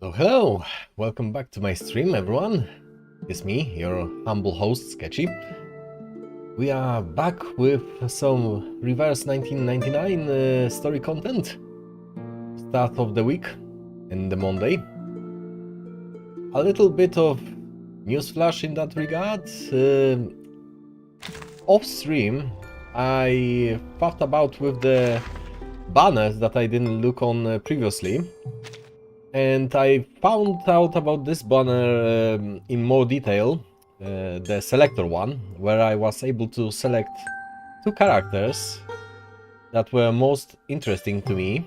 Hello, hello! Welcome back to my stream, everyone. It's me, your humble host, Sketchy. We are back with some Reverse 1999 story content. Start of the week and the Monday. A little bit of newsflash in that regard. Off stream, I thought about with the banners that I didn't look on previously. And I found out about this banner in more detail, the selector one, where I was able to select two characters that were most interesting to me.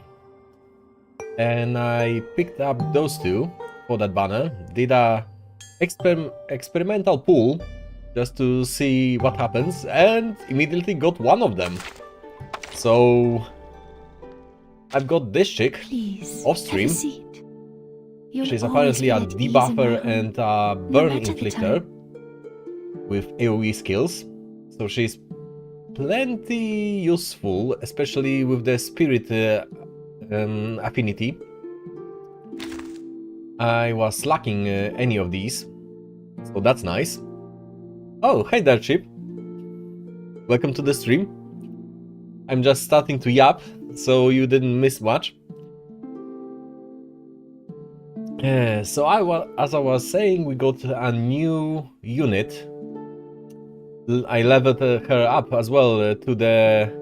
And I picked up those two for that banner, did a experimental pull just to see what happens, and immediately got one of them. So I've got this chick off stream. She's apparently a debuffer and a burn inflictor with AoE skills, so she's plenty useful, especially with the spirit affinity. I was lacking any of these, so that's nice. Oh, hey there, Chip. Welcome to the stream. I'm just starting to yap, so you didn't miss much. So as I was saying, we got a new unit. I leveled her up as well to the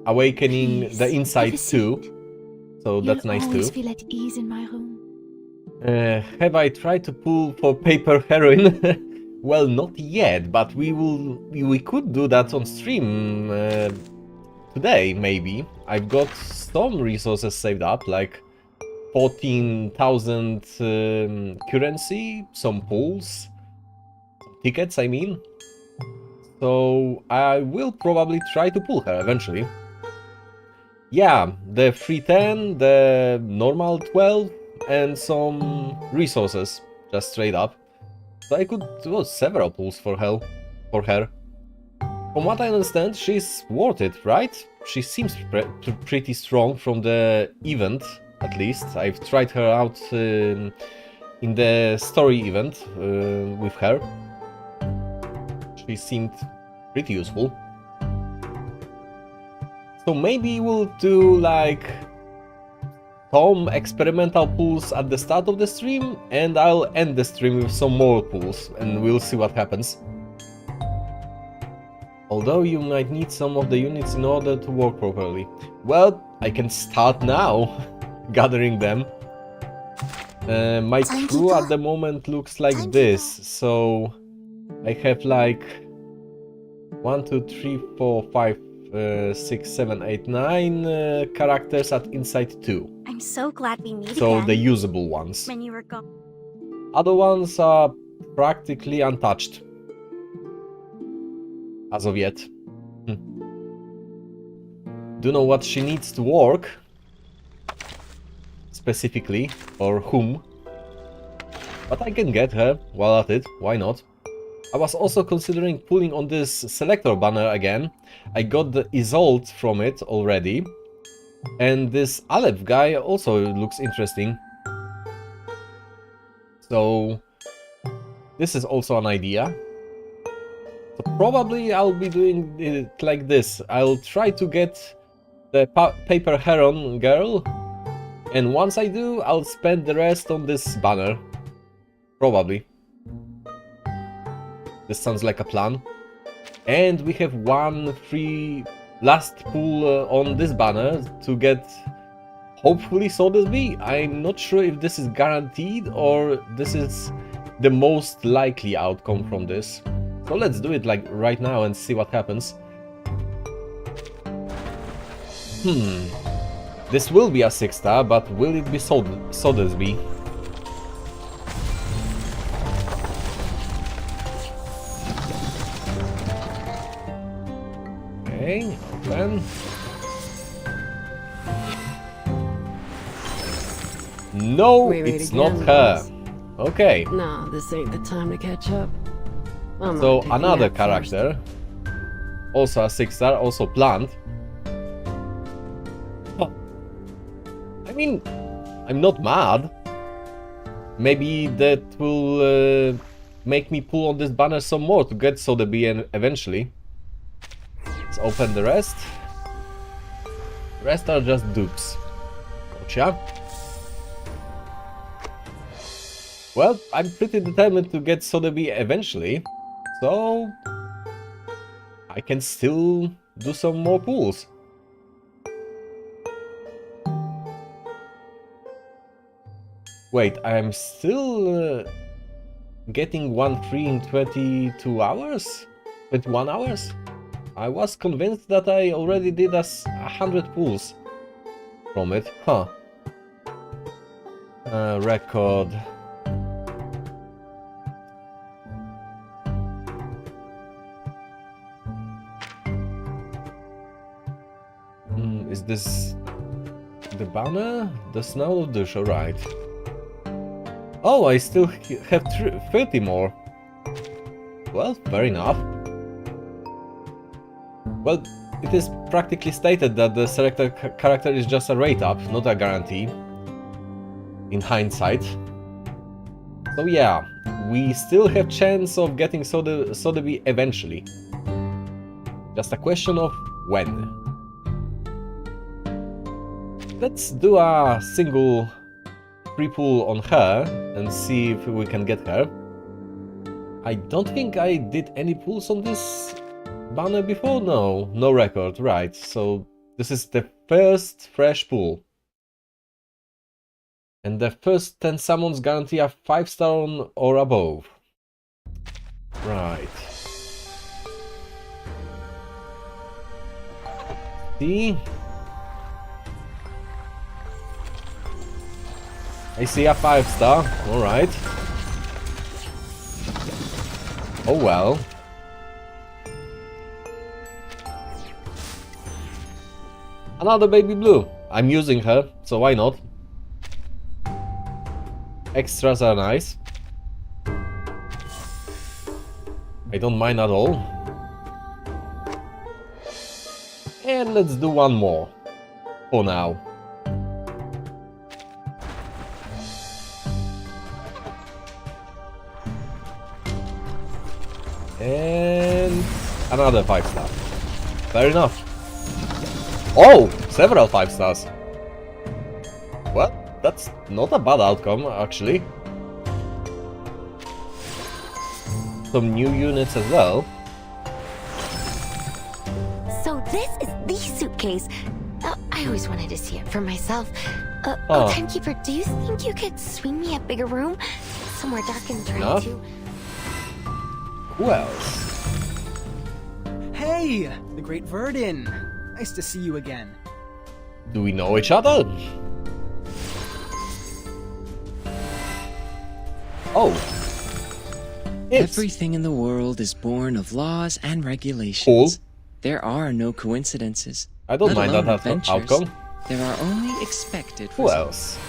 Awakening the Insight 2. So that's nice too. Feel at ease in my room. Have I tried to pull for paper heroin? Well, not yet, but we could do that on stream today, maybe. I've got some resources saved up, like 14,000 currency, some pulls, some tickets, I mean. So I will probably try to pull her eventually. Yeah, the 310, the normal 12, and some resources, just straight up. So I could do several pulls for her. From what I understand, she's worth it, right? She seems pretty strong from the event, at least. I've tried her out in the story event with her. She seemed pretty useful. So maybe we'll do like some experimental pulls at the start of the stream, and I'll end the stream with some more pulls, and we'll see what happens. Although you might need some of the units in order to work properly. Well, I can start now, gathering them. My crew at the moment looks like this, so I have like 1, 2, 3, 4, 5, 6, 7, 8, 9 characters at Insight 2. I'm so glad we meet So again. the usable ones. When you were gone. Other ones are practically untouched. As of yet. Don't know what she needs to work specifically, or whom, but I can get her while at it, why not? I was also considering pulling on this selector banner again. I got the Isolde from it already, and this Aleph guy also looks interesting. So this is also an idea. So probably I'll be doing it like this. I'll try to get the Paper Heron girl, and once I do, I'll spend the rest on this banner. Probably. This sounds like a plan. And we have one free last pull on this banner to get, hopefully, Sothersby. I'm not sure if this is guaranteed or this is the most likely outcome from this. So let's do it like right now and see what happens. This will be a 6-star, but will it be Sothersby? Okay, open. No, it's not her. Okay. No, this ain't the time to catch up. So another character, also a 6-star, also planned. mean, I'm not mad. Maybe that will make me pull on this banner some more to get Sotheby eventually. Let's open the rest. The rest are just dupes. Gotcha. Well, I'm pretty determined to get Sotheby eventually, so I can still do some more pulls. Wait, I'm still getting 1 free in 22 hours? 21 hours? I was convinced that I already did 100 pulls from it. Huh. Record. Is this the banner? The Snow of Dush, alright. Oh, I still have 30 more. Well, fair enough. Well, it is practically stated that the selected character is just a rate up, not a guarantee. In hindsight. So yeah, we still have chance of getting Sotheby eventually. Just a question of when. Let's do a single free pull on her and see if we can get her. I don't think I did any pulls on this banner before. No record, right. So this is the first fresh pull. And the first 10 summons guarantee a 5-star or above. Right. See? I see a 5-star, alright. Oh well. Another baby blue. I'm using her, so why not? Extras are nice. I don't mind at all. And let's do one more. For now. And another 5-star. Fair enough. Oh! Several 5-stars. Well, that's not a bad outcome, actually. Some new units as well. So this is the suitcase. I always wanted to see it for myself. Timekeeper, do you think you could swing me a bigger room? Somewhere dark and dry too? Who else? Hey, the great Verdin. Nice to see you again. Do we know each other? Oh. It's Everything in the world is born of laws and regulations. cool. There are no coincidences. I don't let mind alone that adventures. outcome. There are only expected Who results. else?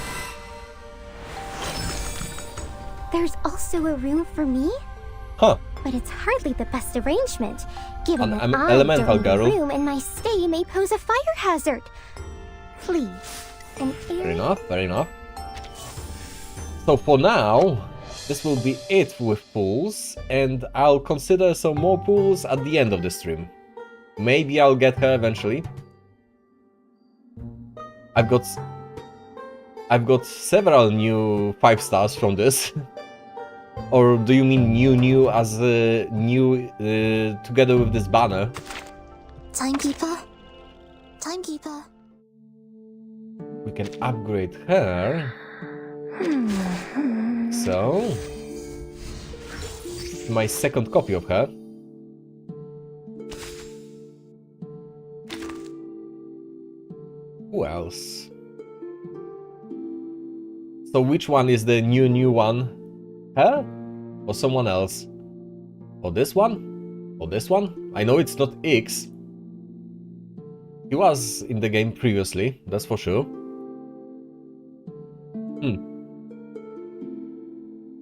There's also a room for me? Huh. But it's hardly the best arrangement, given An that elemental I'm during the girl. room and my stay may pose a fire hazard. Please, an Fair area... enough, fair enough. So for now, this will be it with pools, and I'll consider some more pools at the end of the stream. Maybe I'll get her eventually. I've got several new 5-stars from this. Or do you mean new as new together with this banner? Timekeeper? Timekeeper? We can upgrade her. So, my second copy of her. Who else? So which one is the new one? Her? Or someone else? Or this one? Or this one? I know it's not X. He was in the game previously, that's for sure.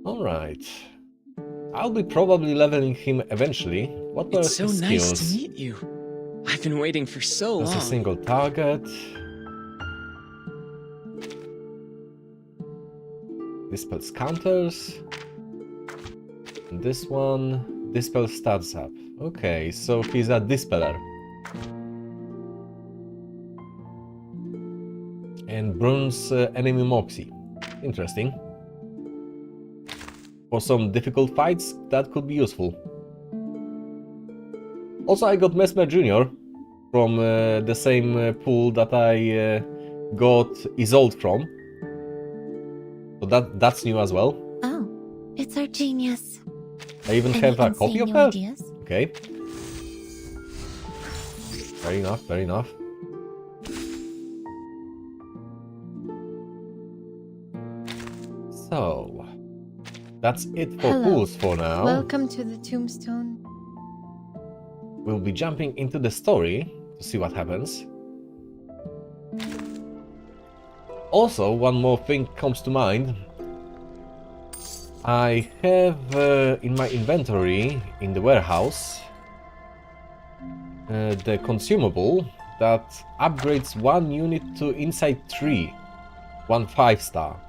Alright. I'll be probably leveling him eventually. What were It's so his nice skills? to meet you. I've been waiting for so That's a long. single target. Dispels counters. And this one, Dispel stats up. Okay, so he's a Dispeller. And Bronze enemy Moxie. Interesting. For some difficult fights, that could be useful. Also, I got Mesmer Jr. from the same pool that I got Isolde from. So that's new as well. Oh, it's our genius. I even have a copy of her? Ideas? Okay. Fair enough, fair enough. So, that's it for Hello. pools for now. Welcome to the tombstone. We'll be jumping into the story to see what happens. Also, one more thing comes to mind. I have in my inventory in the warehouse the consumable that upgrades 1 unit to Insight 3, 1 5-star.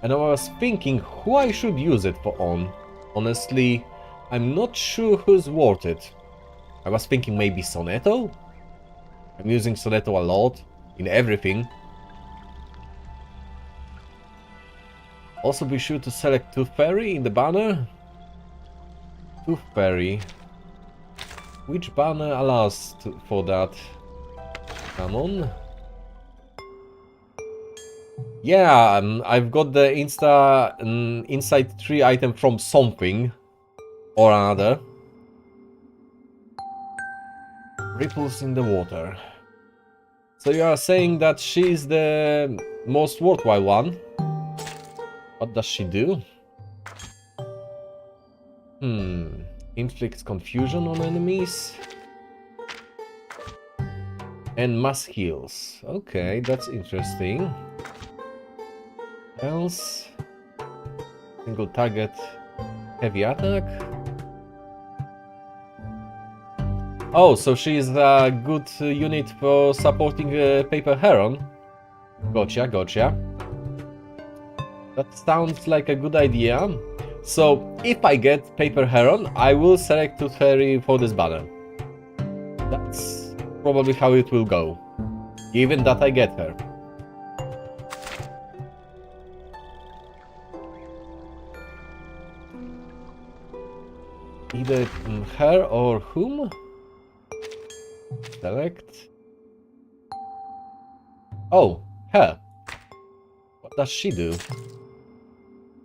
And I was thinking who I should use it for on. Honestly, I'm not sure who's worth it. I was thinking maybe Sonetto? I'm using Sonetto a lot, in everything. Also be sure to select Tooth Fairy in the banner. Tooth Fairy. Which banner allows for that? Come on. Yeah, I've got the Insight 3 item from something or another. Ripples in the water. So you are saying that she's the most worthwhile one? What does she do? Inflicts confusion on enemies. And mass heals. Okay, that's interesting. Else? Single target heavy attack. Oh, so she is a good unit for supporting Paper Heron. Gotcha, gotcha. That sounds like a good idea. So, if I get Paper Heron, I will select Tooth Fairy for this banner. That's probably how it will go. Given that I get her. Either her or whom? Select. Oh, her. What does she do?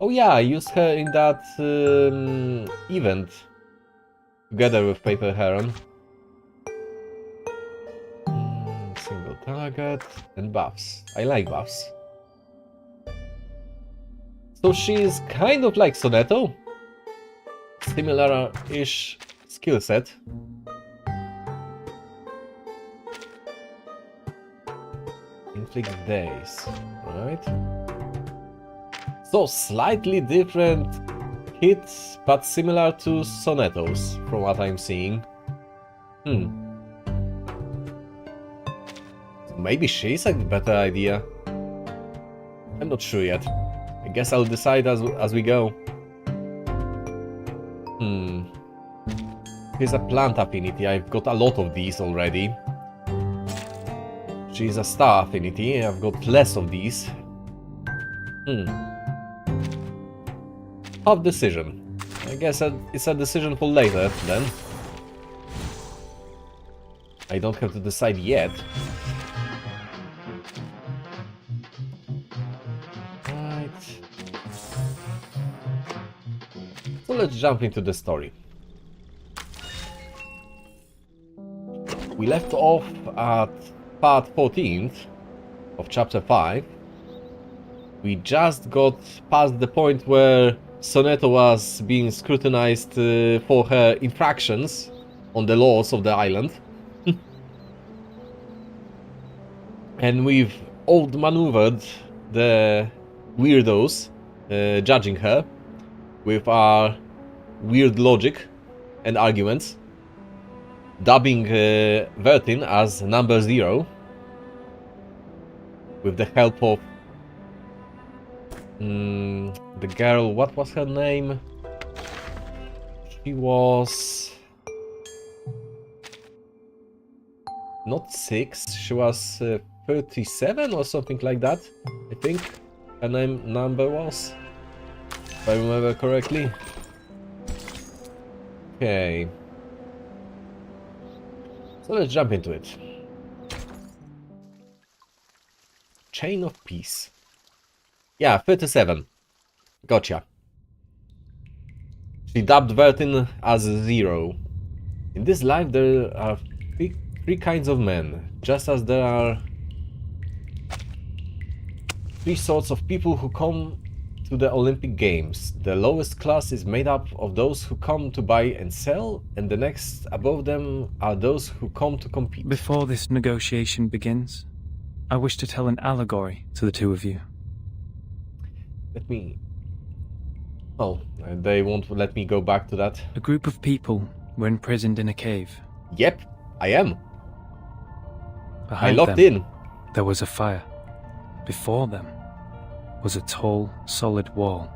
Oh yeah, I used her in that event. Together with Paper Heron. Single target and buffs. I like buffs. So she's kind of like Sonetto. Similar-ish skill set. Inflict days, right? So slightly different hits, but similar to Sonetto's, from what I'm seeing. Maybe she's a better idea. I'm not sure yet. I guess I'll decide as we go. Here's a plant affinity. I've got a lot of these already. She's a star affinity. I've got less of these. Tough decision. I guess it's a decision for later, then. I don't have to decide yet. Right. So let's jump into the story. We left off at part 14th of chapter 5. We just got past the point where Sonetto was being scrutinized for her infractions on the laws of the island. And we've outmaneuvered the weirdos judging her with our weird logic and arguments, dubbing Vertin as number 0 with the help of The girl, what was her name? She was not 6, she was 37 or something like that, I think her number was, if I remember correctly. Okay, so let's jump into it. Chain of Peace. Yeah, 37. Gotcha. She dubbed Vertin as 0. In this life there are three kinds of men, just as there are 3 sorts of people who come to the Olympic Games. The lowest class is made up of those who come to buy and sell, and the next above them are those who come to compete. Before this negotiation begins, I wish to tell an allegory to the two of you. Let me... Oh, they won't let me go back to that. A group of people were imprisoned in a cave. Yep, I am. Behind I locked them, in. there was a fire. Before them was a tall, solid wall.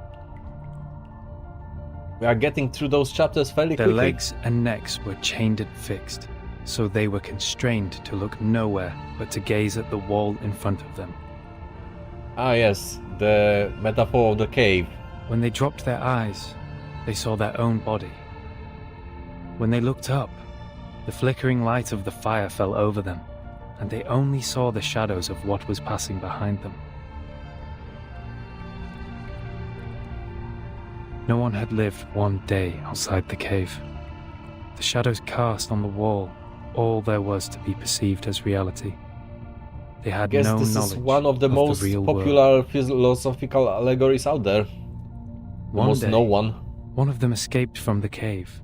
We are getting through those chapters fairly Their quickly. legs and necks were chained and fixed, so they were constrained to look nowhere but to gaze at the wall in front of them. Ah yes, the metaphor of the cave. When they dropped their eyes, they saw their own body. When they looked up, the flickering light of the fire fell over them, and they only saw the shadows of what was passing behind them. No one had lived one day outside the cave. The shadows cast on the wall all there was to be perceived as reality. They had Guess no this knowledge is one of the most real world. popular philosophical allegories out there. One Almost day, no one. one of them escaped from the cave,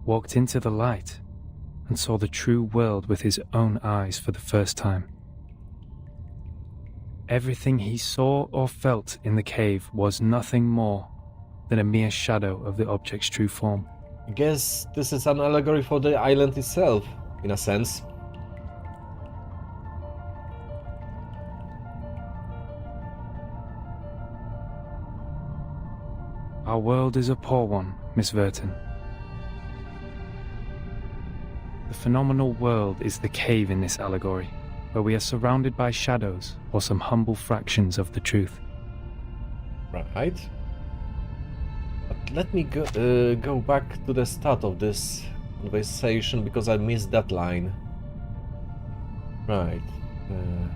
walked into the light, and saw the true world with his own eyes for the first time. Everything he saw or felt in the cave was nothing more than a mere shadow of the object's true form. I guess this is an allegory for the island itself, in a sense. Our world is a poor one, Miss Vertin. The phenomenal world is the cave in this allegory, where we are surrounded by shadows or some humble fractions of the truth. Right. But let me go back to the start of this conversation because I missed that line. Right.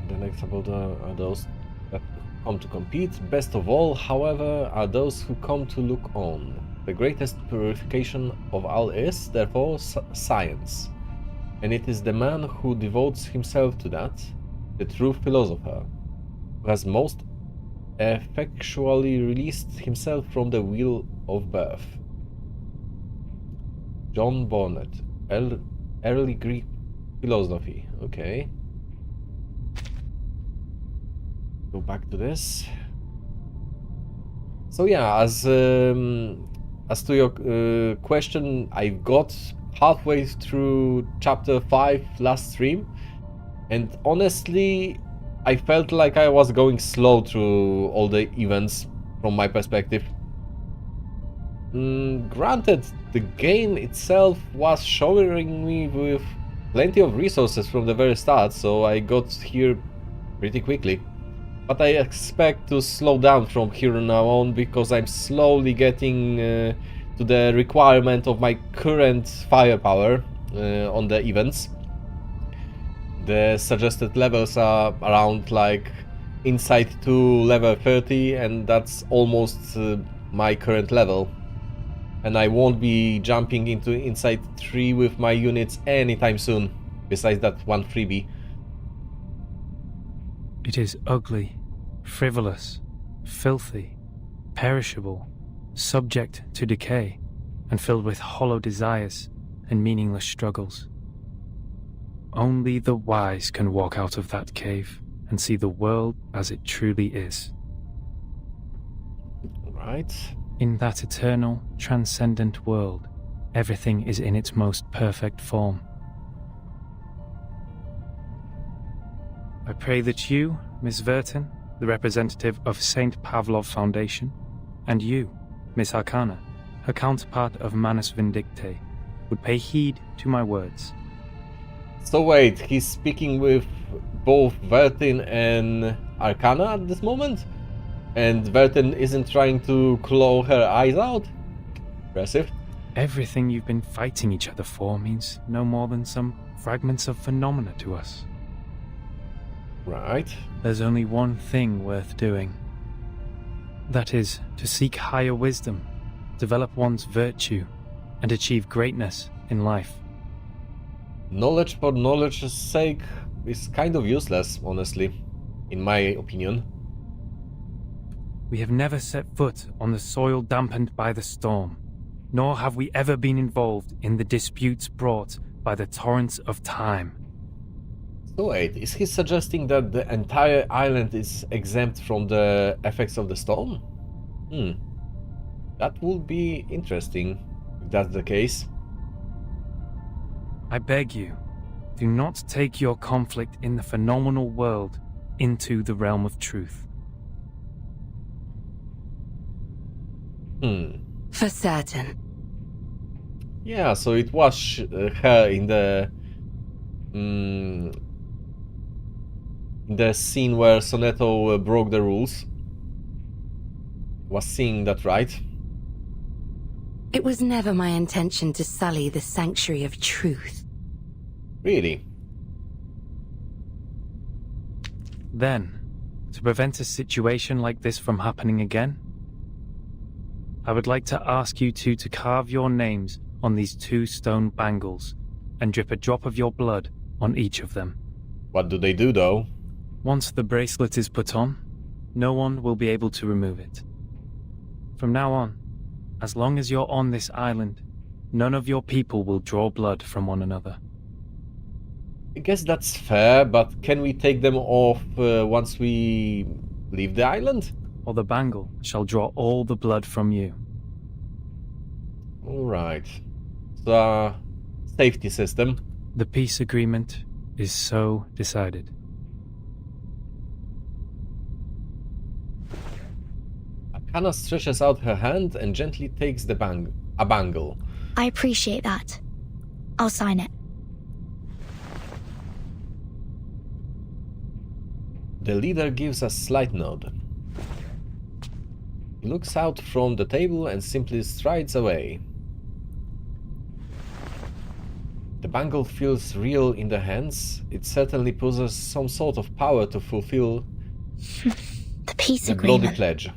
The next about are those that come to compete. Best of all, however, are those who come to look on. The greatest purification of all is, therefore, science. And it is the man who devotes himself to that, the true philosopher, who has most effectually released himself from the wheel of birth. John Bonnet, early Greek philosophy. Okay. Go back to this. So yeah, as to your question, I got halfway through chapter 5 last stream, and honestly I felt like I was going slow through all the events from my perspective. Granted, the game itself was showering me with plenty of resources from the very start, so I got here pretty quickly. But I expect to slow down from here now on because I'm slowly getting to the requirement of my current firepower on the events. The suggested levels are around like Insight 2 level 30, and that's almost my current level. And I won't be jumping into Insight 3 with my units anytime soon, besides that one freebie. It is ugly, frivolous, filthy, perishable, subject to decay, and filled with hollow desires and meaningless struggles. Only the wise can walk out of that cave and see the world as it truly is. Right. In that eternal, transcendent world, everything is in its most perfect form. I pray that you, Miss Vertin, the representative of St. Pavlov Foundation, and you, Miss Arcana, her counterpart of Manus Vindicte, would pay heed to my words. So wait, he's speaking with both Vertin and Arcana at this moment? And Vertin isn't trying to claw her eyes out? Impressive. Everything you've been fighting each other for means no more than some fragments of phenomena to us. Right. There's only one thing worth doing. That is, to seek higher wisdom, develop one's virtue, and achieve greatness in life. Knowledge for knowledge's sake is kind of useless, honestly, in my opinion. We have never set foot on the soil dampened by the storm, nor have we ever been involved in the disputes brought by the torrents of time. So wait, is he suggesting that the entire island is exempt from the effects of the storm? That would be interesting, if that's the case. I beg you, do not take your conflict in the phenomenal world into the realm of truth. For certain. Yeah, so it was her in the scene where Sonetto broke the rules. Was seeing that right? It was never my intention to sully the sanctuary of truth. Really? Then, to prevent a situation like this from happening again, I would like to ask you two to carve your names on these 2 stone bangles and drip a drop of your blood on each of them. What do they do though? Once the bracelet is put on, no one will be able to remove it. From now on, as long as you're on this island, none of your people will draw blood from one another. I guess that's fair, but can we take them off once we leave the island? Or the bangle shall draw all the blood from you. Alright. So, safety system. The peace agreement is so decided. Arcana stretches out her hand and gently takes a bangle. I appreciate that. I'll sign it. The leader gives a slight nod. He looks out from the table and simply strides away. The bangle feels real in the hands. It certainly possesses some sort of power to fulfill The peace the bloody agreement. pledge.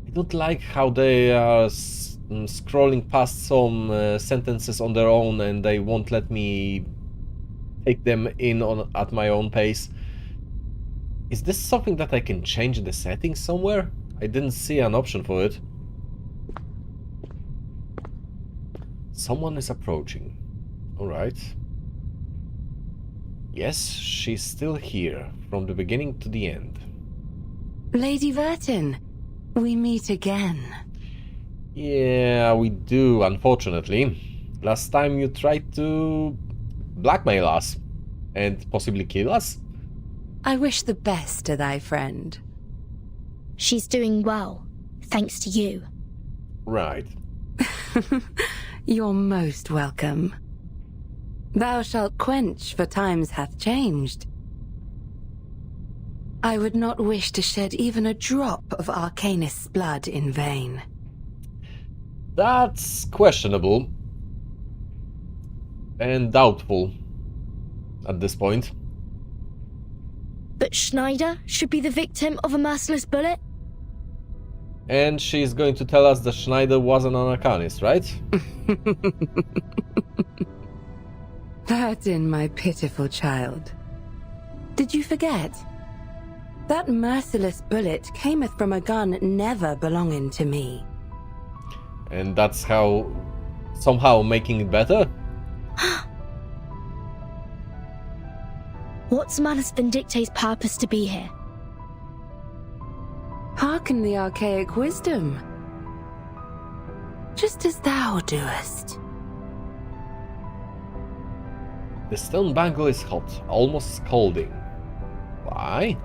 I don't like how they are scrolling past some sentences on their own and they won't let me take them in at my own pace. Is this something that I can change the settings somewhere? I didn't see an option for it. Someone is approaching. Alright. Yes, she's still here, from the beginning to the end. Lady Vertin, we meet again. Yeah, we do, unfortunately. Last time you tried to blackmail us and possibly kill us. I wish the best to thy friend. She's doing well, thanks to you. Right. You're most welcome. Thou shalt quench, for times hath changed. I would not wish to shed even a drop of Arcanist's blood in vain. That's questionable. And doubtful. At this point. But Schneider should be the victim of a merciless bullet? And she's going to tell us that Schneider wasn't an Arcanist, right? Vertin, my pitiful child. Did you forget? That merciless bullet cameth from a gun never belonging to me. And that's how... somehow making it better? What's Manus Vindicte's purpose to be here? Hearken the archaic wisdom. Just as thou doest. The stone bangle is hot, almost scalding. Why?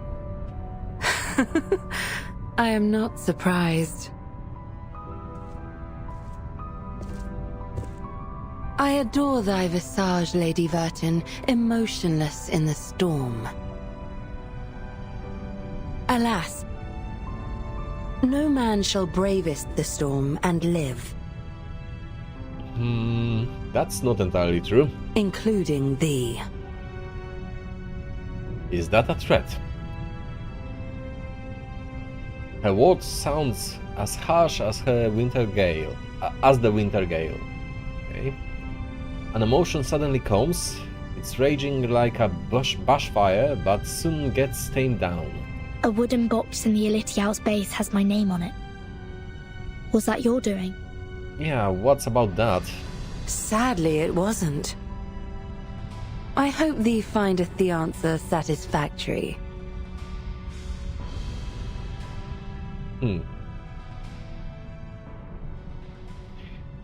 I am not surprised. I adore thy visage, Lady Vertin, emotionless in the storm. Alas, no man shall bravest the storm and live, That's not entirely true. including thee. Is that a threat? Her words sounds as harsh as her winter gale, as the winter gale. Okay. An emotion suddenly comes. It's raging like a bushfire, but soon gets tamed down. A wooden box in the Elitiao's base has my name on it. Was that your doing? Yeah, what's about that? Sadly, it wasn't. I hope thee findeth the answer satisfactory.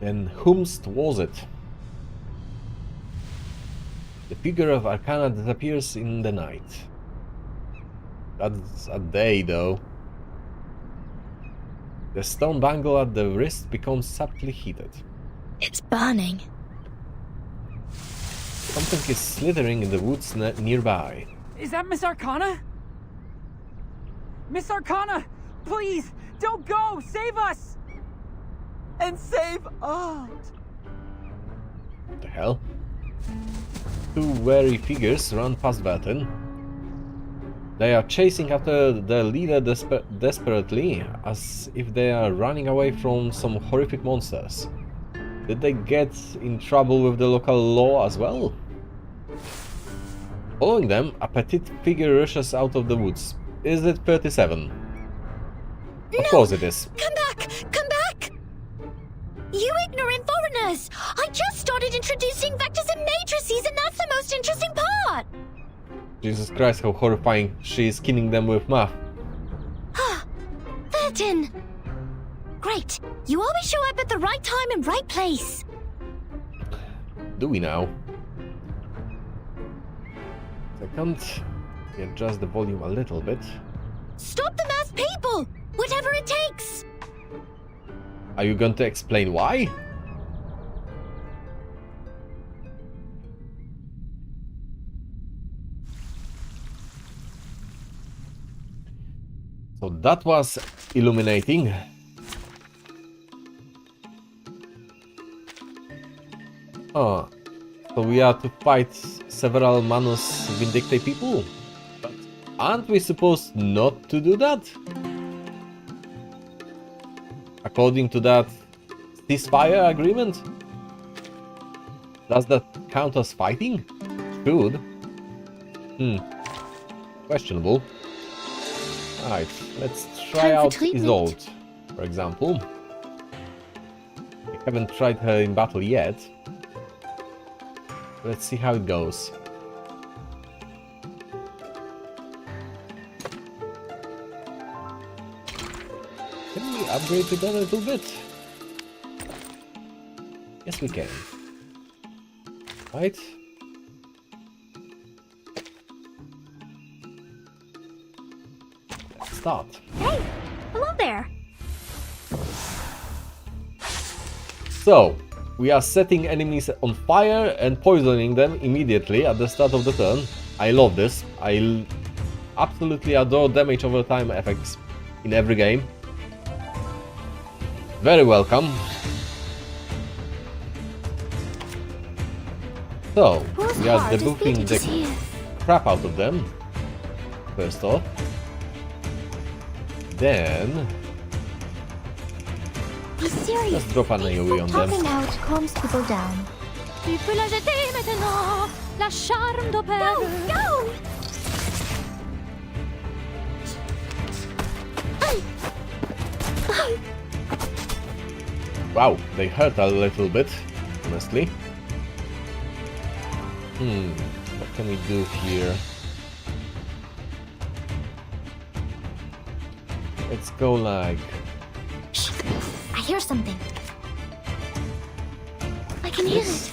Then whomst was it? The figure of Arcana disappears in the night. That's a day, though. The stone bangle at the wrist becomes subtly heated. It's burning. Something is slithering in the woods nearby. Is that Miss Arcana? Miss Arcana! Please! Don't go! Save us! And save us! What the hell? Two wary figures run past Vertin. They are chasing after the leader desperately, as if they are running away from some horrific monsters. Did they get in trouble with the local law as well? Following them, a petite figure rushes out of the woods. Is it 37? Of course it is. Come back! Come back! You ignorant foreigners! I just started introducing vectors and matrices, and that's the most interesting part! Jesus Christ, how horrifying. She is killing them with math. Vertin! Great! You always show up at the right time and right place! Do we now? Second, we adjust the volume a little bit. Stop the masked people! Whatever it takes! Are you going to explain why? So that was illuminating. Oh, so we are to fight several Manus Vindicte people? But aren't we supposed not to do that? According to that ceasefire agreement? Does that count as fighting? Should. Questionable. Alright, let's try Time for out treatment. Isolde, for example. I haven't tried her in battle yet. Let's see how it goes. Can we upgrade it a little bit? Yes, we can. Right? Let's start. Hey, hello there. So, we are setting enemies on fire and poisoning them immediately at the start of the turn. I love this. I absolutely adore damage over time effects in every game. Very welcome. So, we are debuffing the crap out of them. First off. Then... Be serious. let's drop an AoE on them. Talking out calms people down. Tu peux la jeter maintenant, la charme d'opère. Go! Wow, they hurt a little bit, honestly. What can we do here? Let's go like... Shh, I hear something. I can hear it.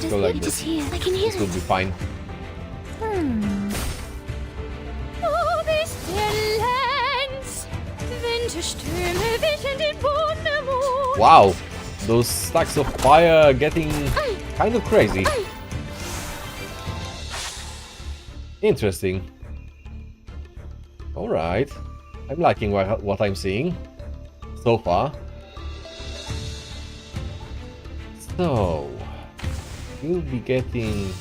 is go like it this. is here. I can hear This will it. be fine. Oh, this dear lands. Winterstürme wischen den Boden. Wow, those stacks of fire are getting kind of crazy. Interesting. Alright. I'm liking what I'm seeing so far. So, you'll be getting...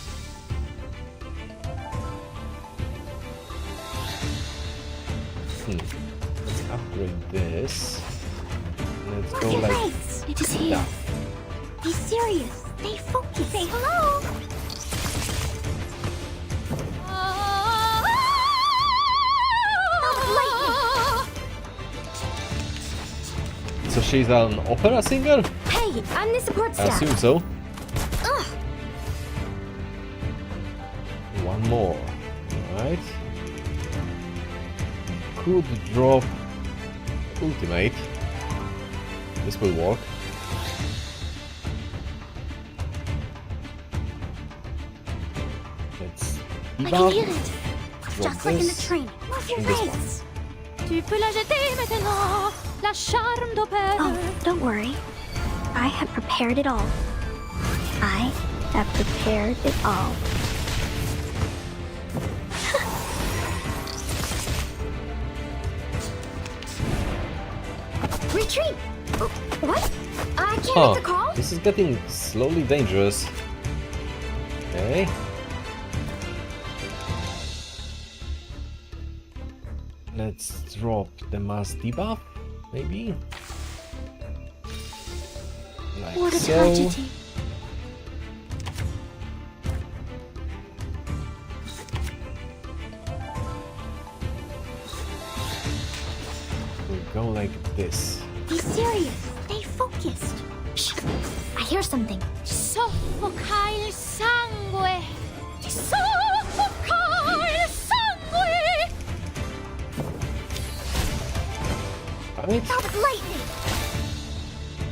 Let's upgrade this. Let's go Your like... legs. It is here. Yeah. Be serious. Stay focused. Say hello. So she's an opera singer? Hey, I'm the support I staff. assume so. Ugh. One more. Alright. Could drop ultimate. This will work. Let's I can hear it. Drop Just like in the this. train. Move your And this legs. Tu peux la jeter maintenant, la charme d'opère. Oh, don't worry. I have prepared it all. I have prepared it all. Retreat. Oh, what? I can't Huh. make the call. This is getting slowly dangerous. Okay. Let's drop the mass debuff, maybe? Like Order so. tragedy. We'll go like this. Be serious. Stay focused. Shh. I hear something. Soffoca il sangue. Soffoca il sangue. Right? That was lightning.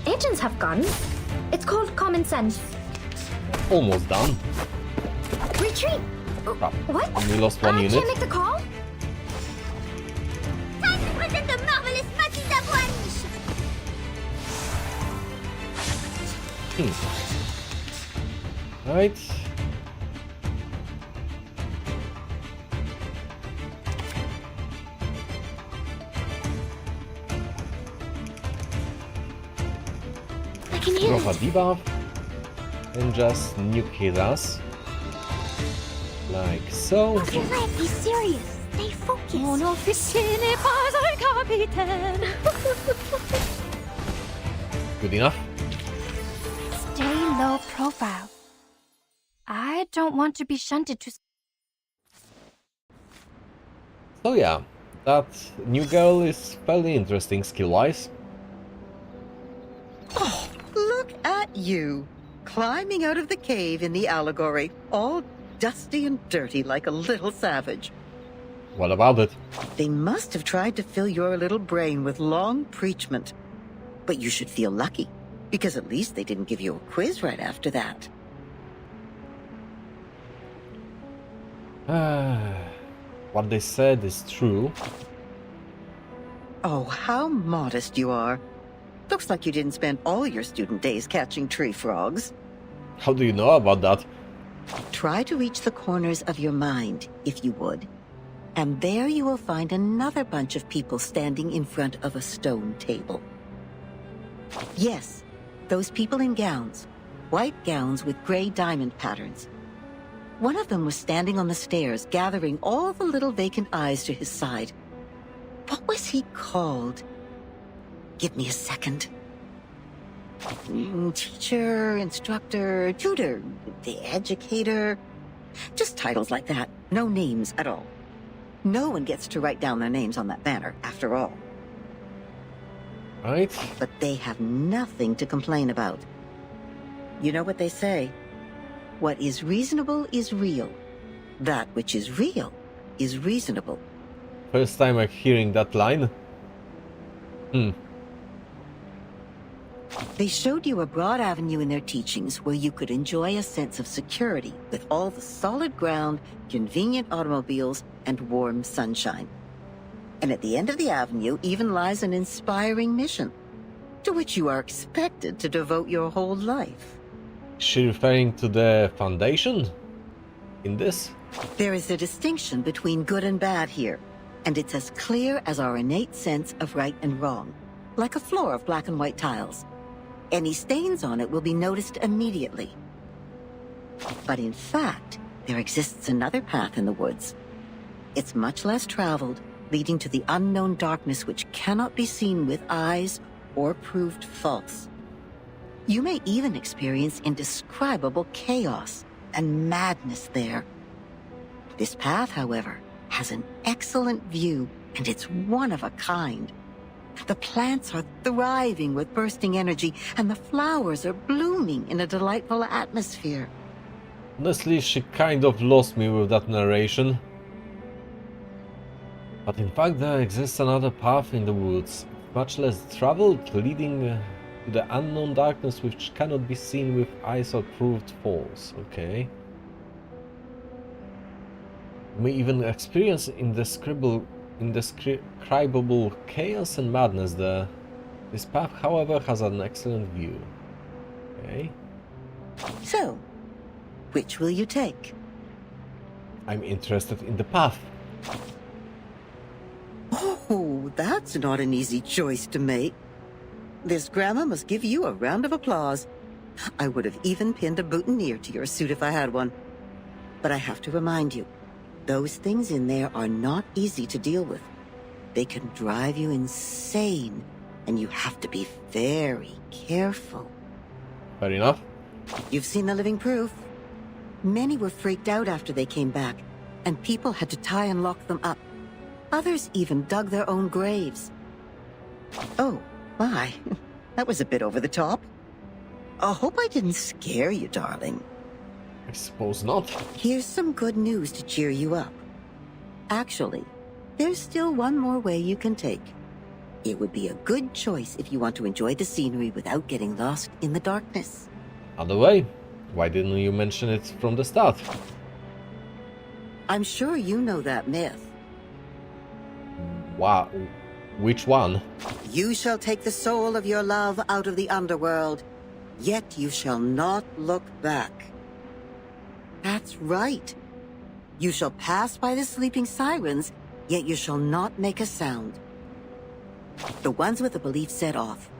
Engines have guns. It's called common sense. Almost done. Retreat. Crap. What? We lost one I unit. can't make the call. Time to present the marvelous Matilda Blanche. Right. I can hear Drop a it. debuff. And just nuke his ass. Like so. Move your leg. Be serious. Stay focused. Mon officier n'est pas un capitaine. Good enough. Stay low profile. I don't want to be shunted to. So yeah, that new girl is fairly interesting skill-wise. Look at you, climbing out of the cave in the allegory, all dusty and dirty like a little savage. What about it? They must have tried to fill your little brain with long preachment. But you should feel lucky, because at least they didn't give you a quiz right after that. What they said is true. Oh, how modest you are. Looks like you didn't spend all your student days catching tree frogs. How do you know about that? Try to reach the corners of your mind, if you would. And there you will find another bunch of people standing in front of a stone table. Yes, those people in gowns. White gowns with gray diamond patterns. One of them was standing on the stairs, gathering all the little vacant eyes to his side. What was he called? Give me a second. Teacher, instructor, tutor, the educator. Just titles like that. No names at all. No one gets to write down their names on that banner, after all. Right? But they have nothing to complain about. You know what they say? What is reasonable is real. That which is real is reasonable. First time I'm hearing that line. They showed you a broad avenue in their teachings where you could enjoy a sense of security with all the solid ground, convenient automobiles, and warm sunshine. And at the end of the avenue even lies an inspiring mission, to which you are expected to devote your whole life. Is she referring to the Foundation in this? There is a distinction between good and bad here, and it's as clear as our innate sense of right and wrong, like a floor of black and white tiles. Any stains on it will be noticed immediately. But in fact, there exists another path in the woods. It's much less traveled, leading to the unknown darkness which cannot be seen with eyes or proved false. You may even experience indescribable chaos and madness there. This path, however, has an excellent view, and it's one of a kind. The plants are thriving with bursting energy, and the flowers are blooming in a delightful atmosphere. Honestly, she kind of lost me with that narration. But in fact, there exists another path in the woods, much less traveled, leading to the unknown darkness which cannot be seen with eyes or proved false. Okay. You may even experience indescribable chaos and madness there. This path, however, has an excellent view. Okay. So, which will you take? I'm interested in the path. Oh, that's not an easy choice to make. This grandma must give you a round of applause. I would have even pinned a boutonniere to your suit if I had one. But I have to remind you, those things in there are not easy to deal with. They can drive you insane, and you have to be very careful. Fair enough. You've seen the living proof. Many were freaked out after they came back, and people had to tie and lock them up. Others even dug their own graves. Oh, my. That was a bit over the top. I hope I didn't scare you, darling. I suppose not. Here's some good news to cheer you up. Actually, there's still one more way you can take. It would be a good choice if you want to enjoy the scenery without getting lost in the darkness. Other way? Why didn't you mention it from the start? I'm sure you know that myth. Wow. Which one? You shall take the soul of your love out of the underworld, yet you shall not look back. That's right. You shall pass by the sleeping sirens, yet you shall not make a sound. The ones with the belief set off.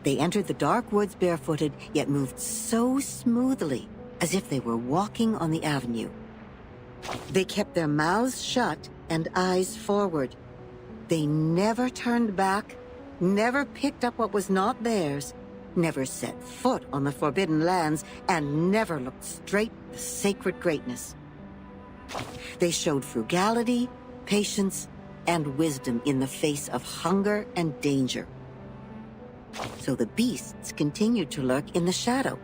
They entered the dark woods barefooted, yet moved so smoothly, as if they were walking on the avenue. They kept their mouths shut and eyes forward. They never turned back, never picked up what was not theirs, never set foot on the forbidden lands, and never looked straight at the sacred greatness. They showed frugality, patience, and wisdom in the face of hunger and danger. So the beasts continued to lurk in the shadow,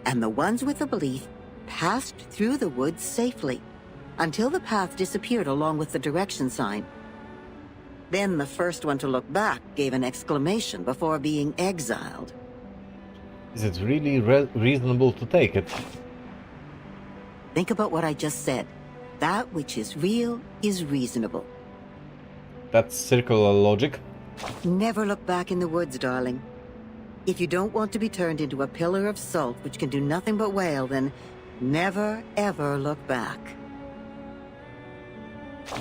and the ones with the belief passed through the woods safely, until the path disappeared along with the direction sign. Then the first one to look back gave an exclamation before being exiled. Is it really reasonable to take it? Think about what I just said. That which is real is reasonable. That's circular logic. Never look back in the woods, darling. If you don't want to be turned into a pillar of salt which can do nothing but wail, then never, ever look back.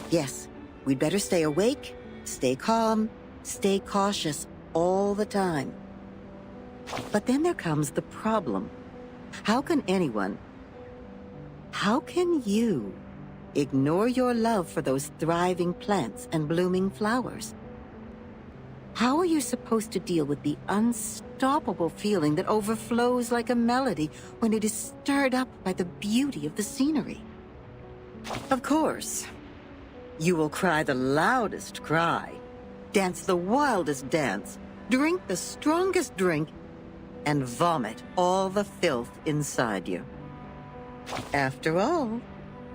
Yes, we'd better stay awake, stay calm, stay cautious all the time. But then there comes the problem. How can you ignore your love for those thriving plants and blooming flowers? How are you supposed to deal with the unstoppable feeling that overflows like a melody when it is stirred up by the beauty of the scenery? Of course, you will cry the loudest cry, dance the wildest dance, drink the strongest drink, and vomit all the filth inside you. After all,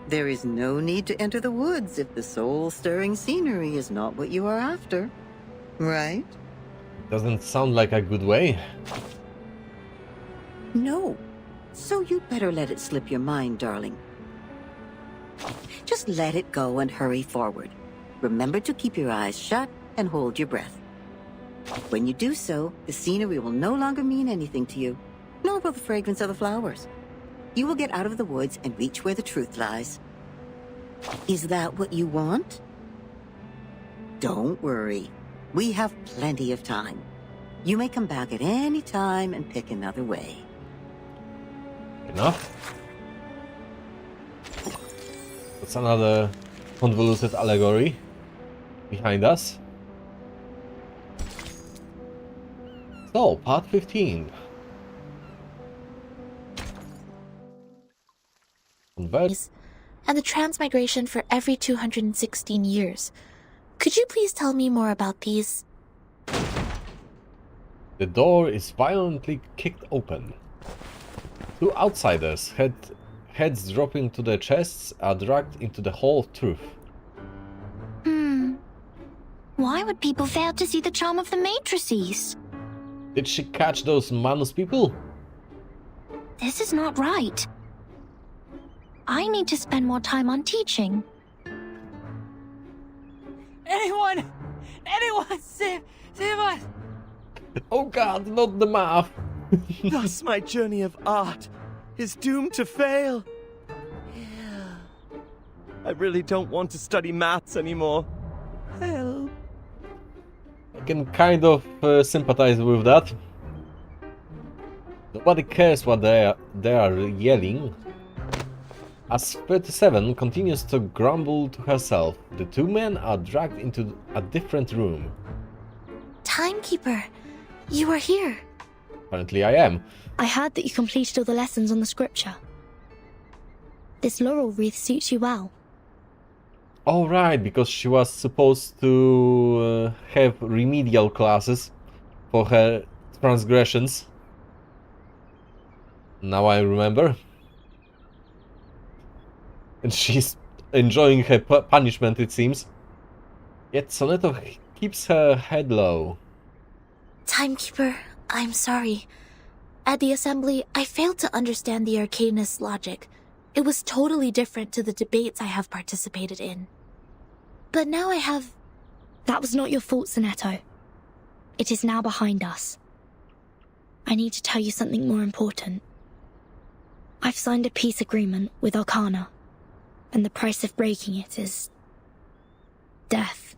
there is no need to enter the woods if the soul-stirring scenery is not what you are after. Right? Doesn't sound like a good way. No. So you'd better let it slip your mind, darling. Just let it go and hurry forward. Remember to keep your eyes shut and hold your breath. When you do so, the scenery will no longer mean anything to you, nor will the fragrance of the flowers. You will get out of the woods and reach where the truth lies. Is that what you want? Don't worry. We have plenty of time. You may come back at any time and pick another way. Enough. That's another convoluted allegory behind us. So, part 15. Convert. And the transmigration for every 216 years. Could you please tell me more about these? The door is violently kicked open. Two outsiders, heads dropping to their chests, are dragged into the Hall of Truth. Why would people fail to see the charm of the matrices? Did she catch those Manus people? This is not right. I need to spend more time on teaching. Anyone! Anyone! Save us! Oh god, not the math! Thus my journey of art is doomed to fail. I really don't want to study maths anymore. Help. I can kind of sympathize with that. Nobody cares what they are yelling. As 37 continues to grumble to herself, the two men are dragged into a different room. Timekeeper, you are here. Apparently I am. I heard that you completed all the lessons on the scripture. This laurel wreath suits you well. Oh right, because she was supposed to have remedial classes for her transgressions. Now I remember. And she's enjoying her punishment, it seems. Yet Sonetto keeps her head low. Timekeeper, I'm sorry. At the assembly, I failed to understand the Arcanist's logic. It was totally different to the debates I have participated in. But now I have... That was not your fault, Sonetto. It is now behind us. I need to tell you something more important. I've signed a peace agreement with Arcana, and the price of breaking it is... death.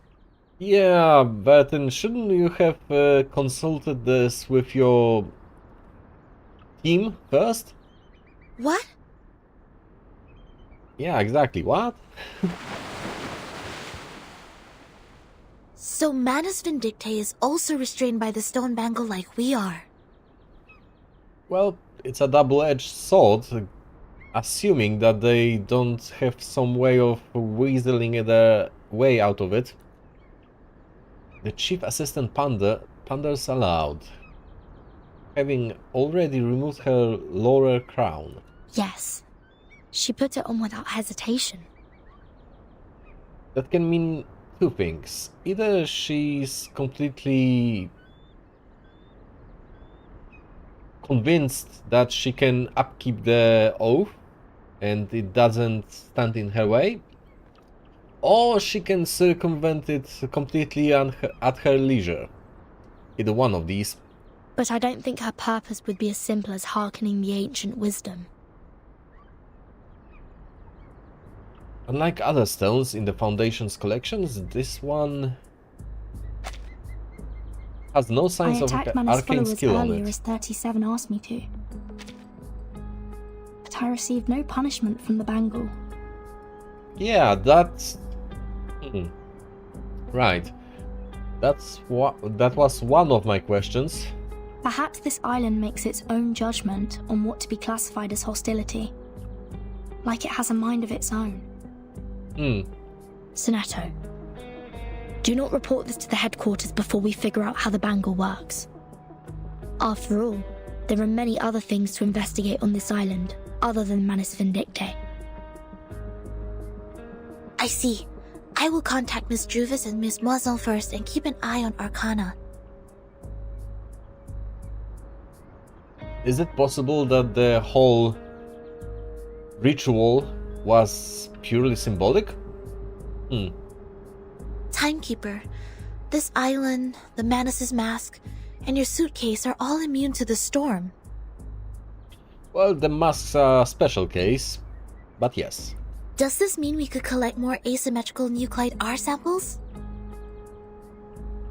Yeah, but then shouldn't you have consulted this with your team first? What? Yeah, exactly. What? So Manus Vindictae is also restrained by the stone bangle like we are. Well, it's a double-edged sword, assuming that they don't have some way of weaseling their way out of it. The chief assistant panders aloud, having already removed her laurel crown. Yes. She put it on without hesitation. That can mean two things. Either she's completely convinced that she can upkeep the oath and it doesn't stand in her way, or she can circumvent it completely at her leisure. Either one of these. But I don't think her purpose would be as simple as hearkening the ancient wisdom. Unlike other stones in the Foundation's collections, this one has no signs of arcane skill on it. As 37 asked me to. But I received no punishment from the bangle. Yeah, that's... Right. That was one of my questions. Perhaps this island makes its own judgment on what to be classified as hostility. Like it has a mind of its own. Sonetto, do not report this to the headquarters before we figure out how the bangle works. After all, there are many other things to investigate on this island, other than Manus Vindictae. I see. I will contact Miss Juvis and Miss Moiselle first and keep an eye on Arcana. Is it possible that the whole ritual was purely symbolic? Timekeeper, this island, the Manus' mask, and your suitcase are all immune to the storm. Well, the masks are a special case, but yes. Does this mean we could collect more asymmetrical nuclide R samples?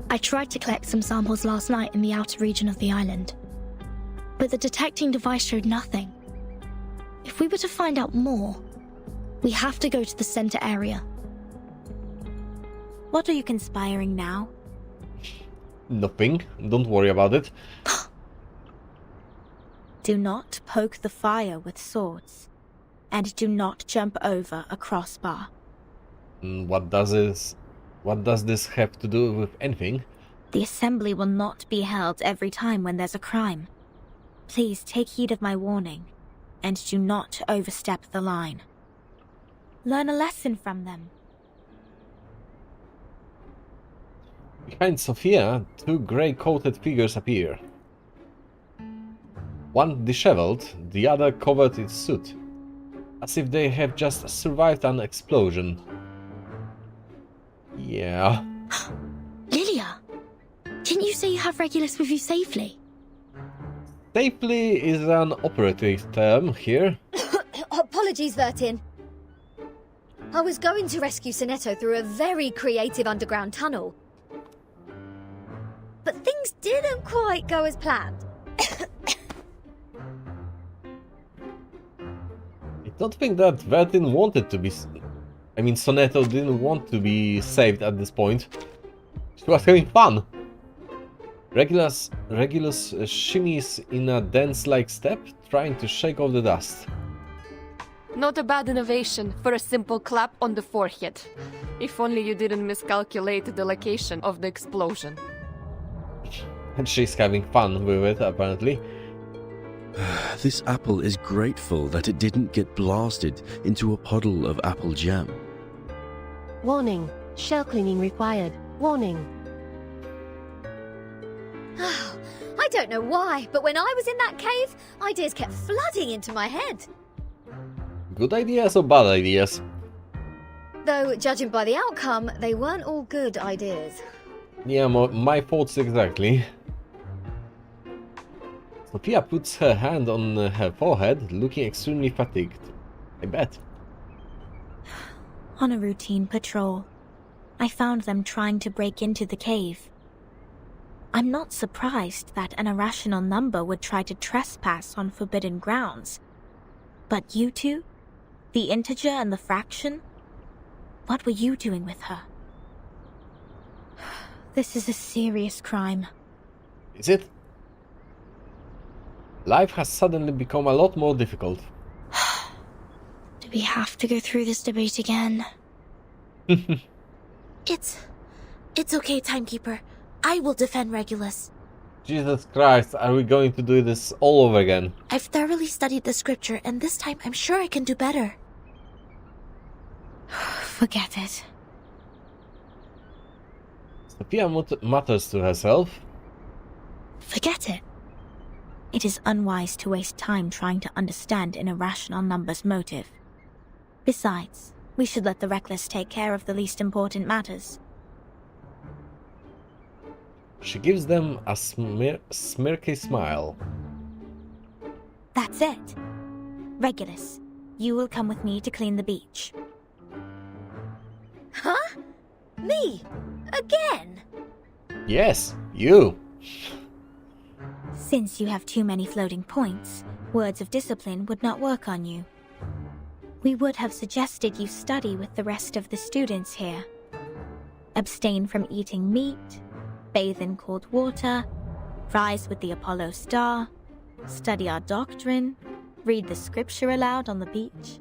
I tried to collect some samples last night in the outer region of the island, but the detecting device showed nothing. If we were to find out more, we have to go to the center area. What are you conspiring now? Nothing. Don't worry about it. Do not poke the fire with swords, and do not jump over a crossbar. What does this have to do with anything? The assembly will not be held every time when there's a crime. Please take heed of my warning, and do not overstep the line. Learn a lesson from them. Behind Sophia, two grey-coated figures appear. One disheveled, the other covered its suit, as if they have just survived an explosion. Yeah. Lilia! Didn't you say you have Regulus with you safely? Safely is an operative term here. Apologies, Vertin. I was going to rescue Sonetto through a very creative underground tunnel. But things didn't quite go as planned. I don't think that Vertin wanted to be... I mean, Sonetto didn't want to be saved at this point. She was having fun. Regulus shimmies in a dance-like step, trying to shake off the dust. Not a bad innovation for a simple clap on the forehead. If only you didn't miscalculate the location of the explosion. And she's having fun with it, apparently. This apple is grateful that it didn't get blasted into a puddle of apple jam. Warning. Shell cleaning required. Warning. I don't know why, but when I was in that cave, ideas kept flooding into my head. Good ideas or bad ideas? Though, judging by the outcome, they weren't all good ideas. Yeah, my thoughts exactly. Sophia puts her hand on her forehead, looking extremely fatigued. I bet. On a routine patrol, I found them trying to break into the cave. I'm not surprised that an irrational number would try to trespass on forbidden grounds. But you two? The integer and the fraction? What were you doing with her? This is a serious crime. Is it? Life has suddenly become a lot more difficult. Do we have to go through this debate again? It's okay, Timekeeper. I will defend Regulus. Jesus Christ, are we going to do this all over again? I've thoroughly studied the scripture, and this time I'm sure I can do better. Forget it. Sophia mutters to herself. Forget it. It is unwise to waste time trying to understand an irrational number's motive. Besides, we should let the reckless take care of the least important matters. She gives them a smirky smile. That's it. Regulus, you will come with me to clean the beach. Huh? Me? Again? Yes, you. Since you have too many floating points, words of discipline would not work on you. We would have suggested you study with the rest of the students here. Abstain from eating meat, bathe in cold water, rise with the Apollo star, study our doctrine, read the scripture aloud on the beach,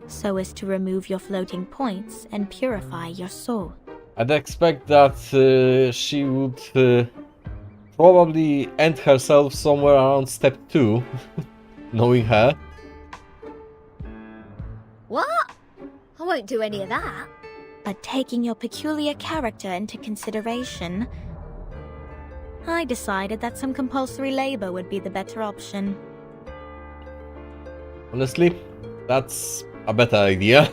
so as to remove your floating points and purify your soul. I'd expect that she would probably end herself somewhere around step 2, knowing her. What? I won't do any of that. But taking your peculiar character into consideration, I decided that some compulsory labor would be the better option. Honestly, that's a better idea.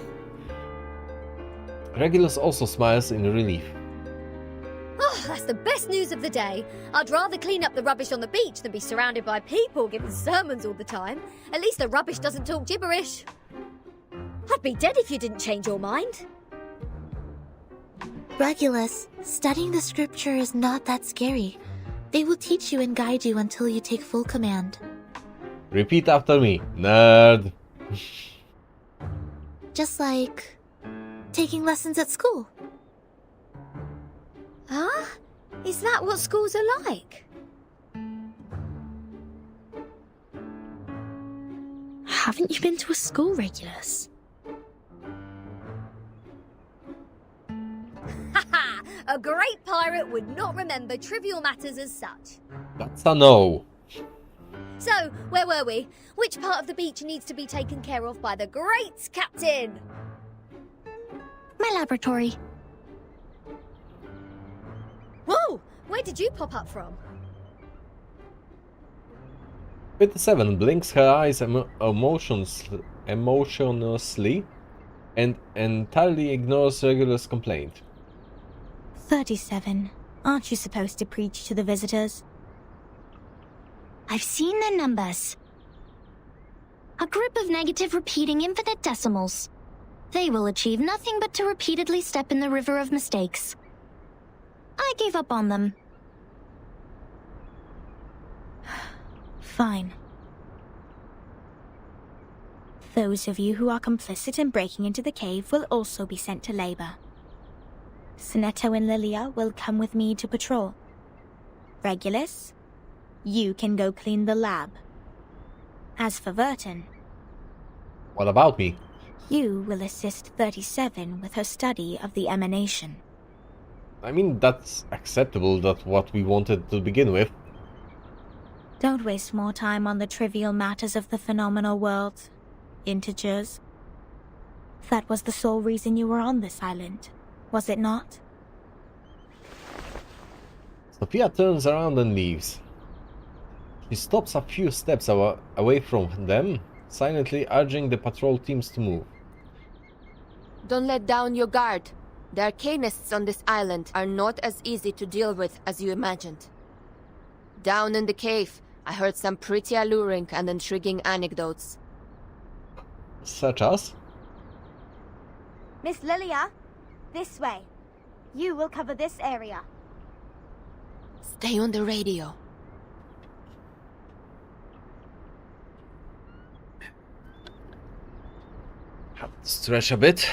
Regulus also smiles in relief. Oh, that's the best news of the day. I'd rather clean up the rubbish on the beach than be surrounded by people giving sermons all the time. At least the rubbish doesn't talk gibberish. I'd be dead if you didn't change your mind. Regulus, studying the scripture is not that scary. They will teach you and guide you until you take full command. Repeat after me, nerd. Just like taking lessons at school. Huh? Is that what schools are like? Haven't you been to a school, Regulus? Haha! A great pirate would not remember trivial matters as such. That's a no. So, where were we? Which part of the beach needs to be taken care of by the great captain? My laboratory. Whoa! Where did you pop up from? 57 blinks her eyes emotionlessly and entirely ignores Regulus' complaint. 37. Aren't you supposed to preach to the visitors? I've seen the numbers. A group of negative repeating infinite decimals. They will achieve nothing but to repeatedly step in the river of mistakes. I gave up on them. Fine. Those of you who are complicit in breaking into the cave will also be sent to labor. Sonetto and Lilia will come with me to patrol. Regulus, you can go clean the lab. As for Vertin... What about me? You will assist 37 with her study of the emanation. I mean, that's acceptable, that's what we wanted to begin with. Don't waste more time on the trivial matters of the phenomenal world. Integers. That was the sole reason you were on this island, was it not? Sophia turns around and leaves. She stops a few steps away from them, silently urging the patrol teams to move. Don't let down your guard. The arcanists on this island are not as easy to deal with as you imagined. Down in the cave, I heard some pretty alluring and intriguing anecdotes. Such as? Miss Lilia, this way. You will cover this area. Stay on the radio. Have to stretch a bit.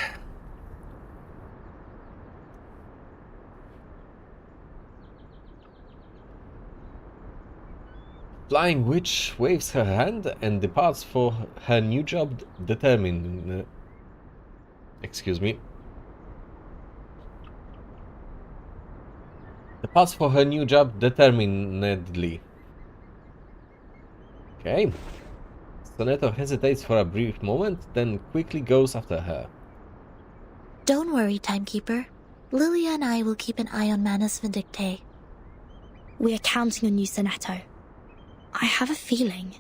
Flying Witch waves her hand and departs for her new job determinedly. Departs for her new job determinedly. Okay. Sonetto hesitates for a brief moment, then quickly goes after her. Don't worry, Timekeeper. Lilia and I will keep an eye on Manus Vindictae. We are counting on you, Sonetto. I have a feeling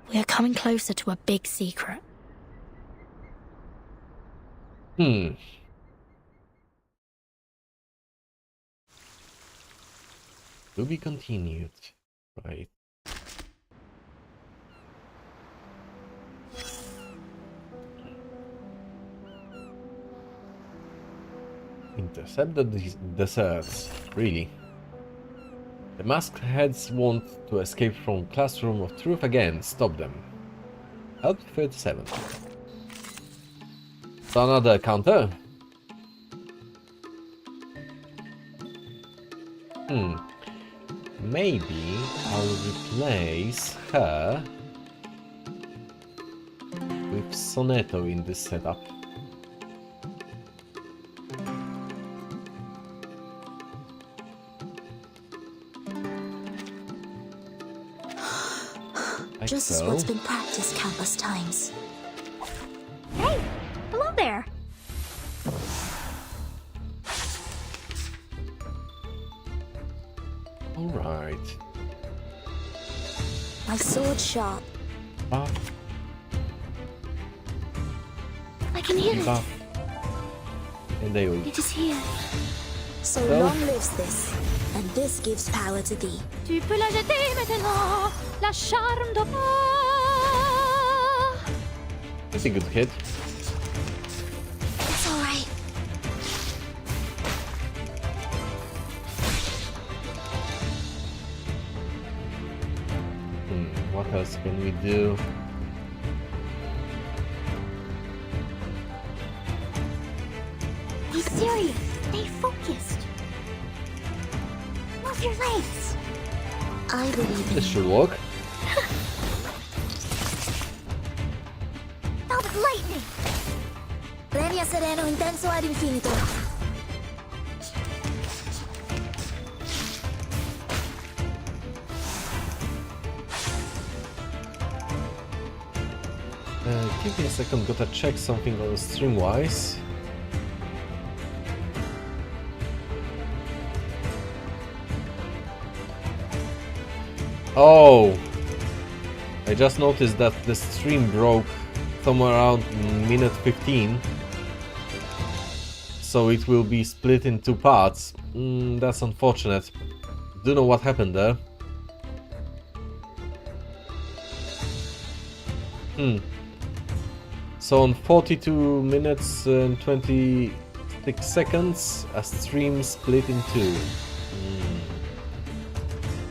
we are coming closer to a big secret. To be continued. Right. Intercept the deserts. Really? The masked heads want to escape from Classroom of Truth again. Stop them. Help 37. So another counter. Maybe I'll replace her with Sonetto in this setup. Just as what's been practiced countless times. Hey! Hello there! Alright. My sword sharp. Buff. I can hear it. Buff. And they will. It is here. So Well. long lives this, and this gives power to thee. Tu peux la jeter maintenant, la charme de That's a good hit. It's alright. What else can we do? Be serious. Stay focused. Move your legs. I believe in This should work. Velvet lightning. Premia sereno intenso ad infinito. Give me a second, gotta check something on stream-wise. Oh! I just noticed that the stream broke somewhere around minute 15. So it will be split in 2 parts. That's unfortunate. Don't know what happened there. So on 42 minutes and 26 seconds, a stream split in 2.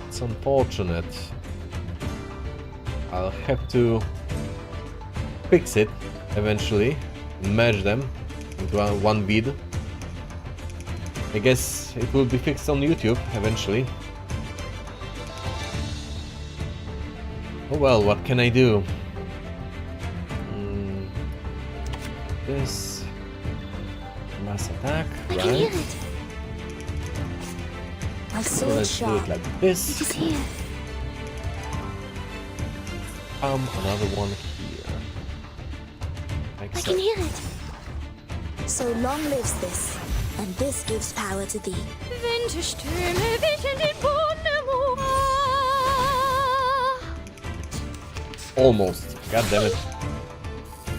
It's unfortunate. I'll have to fix it eventually, merge them into one vid. I guess it will be fixed on YouTube eventually. Oh well, what can I do? This mass attack, I right? can hear it. My So sword let's do sharp. it like this. It is here. Another one here. Like I so. can hear it. So long lives this, and this gives power to thee. Winterstürme wischen den Boden Almost. God damn it.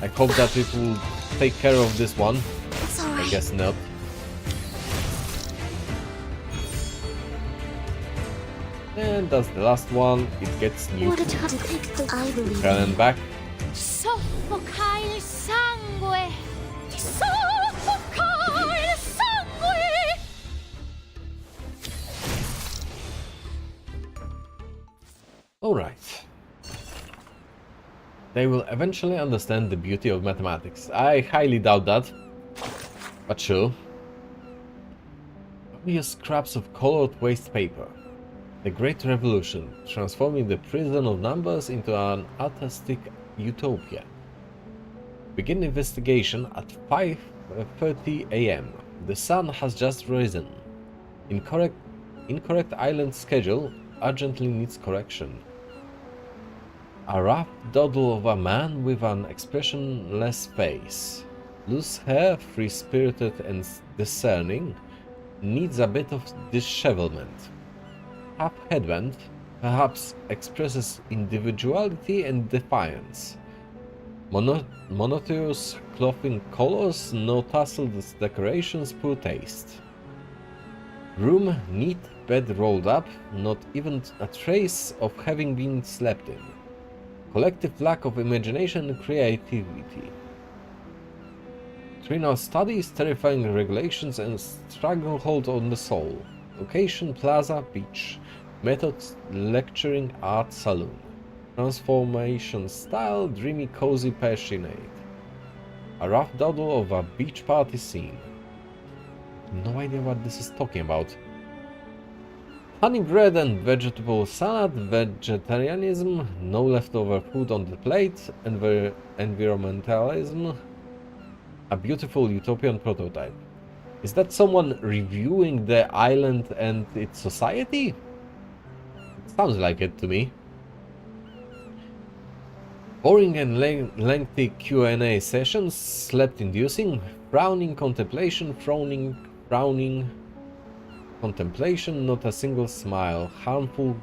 I hope that it will take care of this one. It's I alright. guess not. And that's the last one. It gets What a nuked. depict I believe Cannon in. back. Soffoca il sangue! Soffoca il sangue! Alright. They will eventually understand the beauty of mathematics. I highly doubt that. But sure. Obvious scraps of colored waste paper. The Great Revolution, transforming the prison of numbers into an artistic utopia. Begin investigation at 5:30 AM. The sun has just risen. Incorrect island schedule urgently needs correction. A rough doddle of a man with an expressionless face. Loose hair, free-spirited and discerning, needs a bit of dishevelment. Half headband, perhaps expresses individuality and defiance. Monotonous clothing colors, no tasseled decorations, poor taste. Room neat, bed rolled up, not even a trace of having been slept in. Collective lack of imagination and creativity. Trivial studies, terrifying regulations, and stranglehold on the soul. Location: Plaza, Beach. Methods: lecturing, art, saloon. Transformation style: dreamy, cozy, passionate. A rough doodle of a beach party scene. No idea what this is talking about. Honey bread and vegetable salad, vegetarianism, no leftover food on the plate, environmentalism, a beautiful utopian prototype. Is that someone reviewing the island and its society? It sounds like it to me. Boring and lengthy Q&A sessions, slept-inducing, frowning contemplation, frowning, contemplation, not a single smile, harmful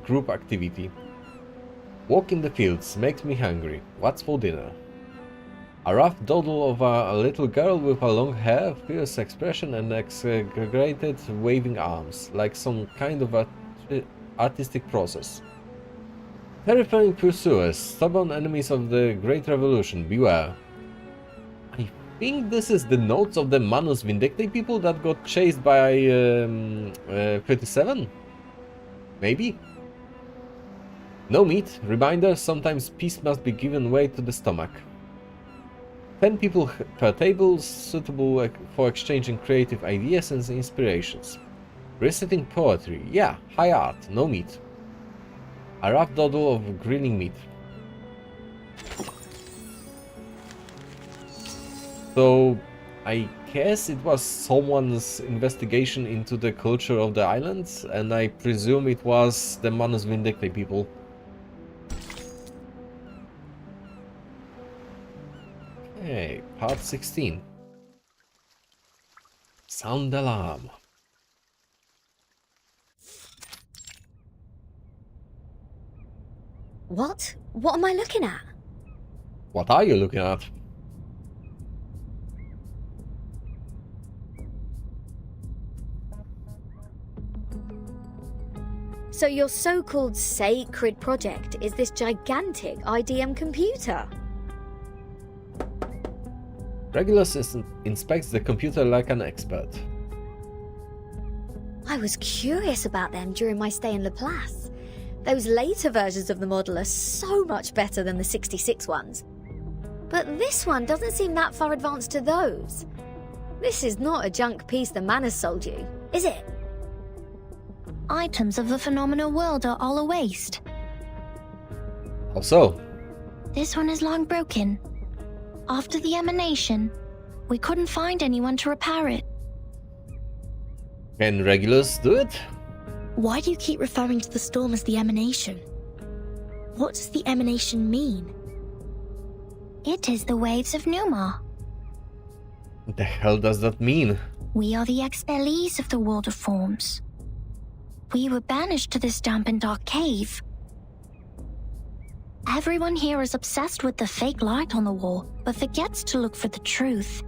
group activity. Walk in the fields makes me hungry. What's for dinner? A rough doodle of a little girl with a long hair, fierce expression and exaggerated waving arms, like some kind of artistic process. Terrifying pursuers, stubborn enemies of the Great Revolution, beware. I think this is the notes of the Manus Vindicti people that got chased by 37? Maybe? No meat. Reminder, sometimes peace must be given way to the stomach. 10 people per table, suitable for exchanging creative ideas and inspirations. Reciting poetry, yeah, high art, no meat. A rough doodle of grilling meat. So, I guess it was someone's investigation into the culture of the islands, and I presume it was the Manus Vindicti people. Okay, part 16. Sound alarm. What? What am I looking at? What are you looking at? So your so-called sacred project is this gigantic IDM computer? Regulus inspects the computer like an expert. I was curious about them during my stay in Laplace. Those later versions of the model are so much better than the 66 ones. But this one doesn't seem that far advanced to those. This is not a junk piece the Manus sold you, is it? Items of the phenomenal world are all a waste. How so? This one is long broken. After the emanation, we couldn't find anyone to repair it. Can Regulus do it? Why do you keep referring to the storm as the emanation? What does the emanation mean? It is the waves of Numa. What the hell does that mean? We are the expellees of the world of forms. We were banished to this damp and dark cave. Everyone here is obsessed with the fake light on the wall, but forgets to look for the truth.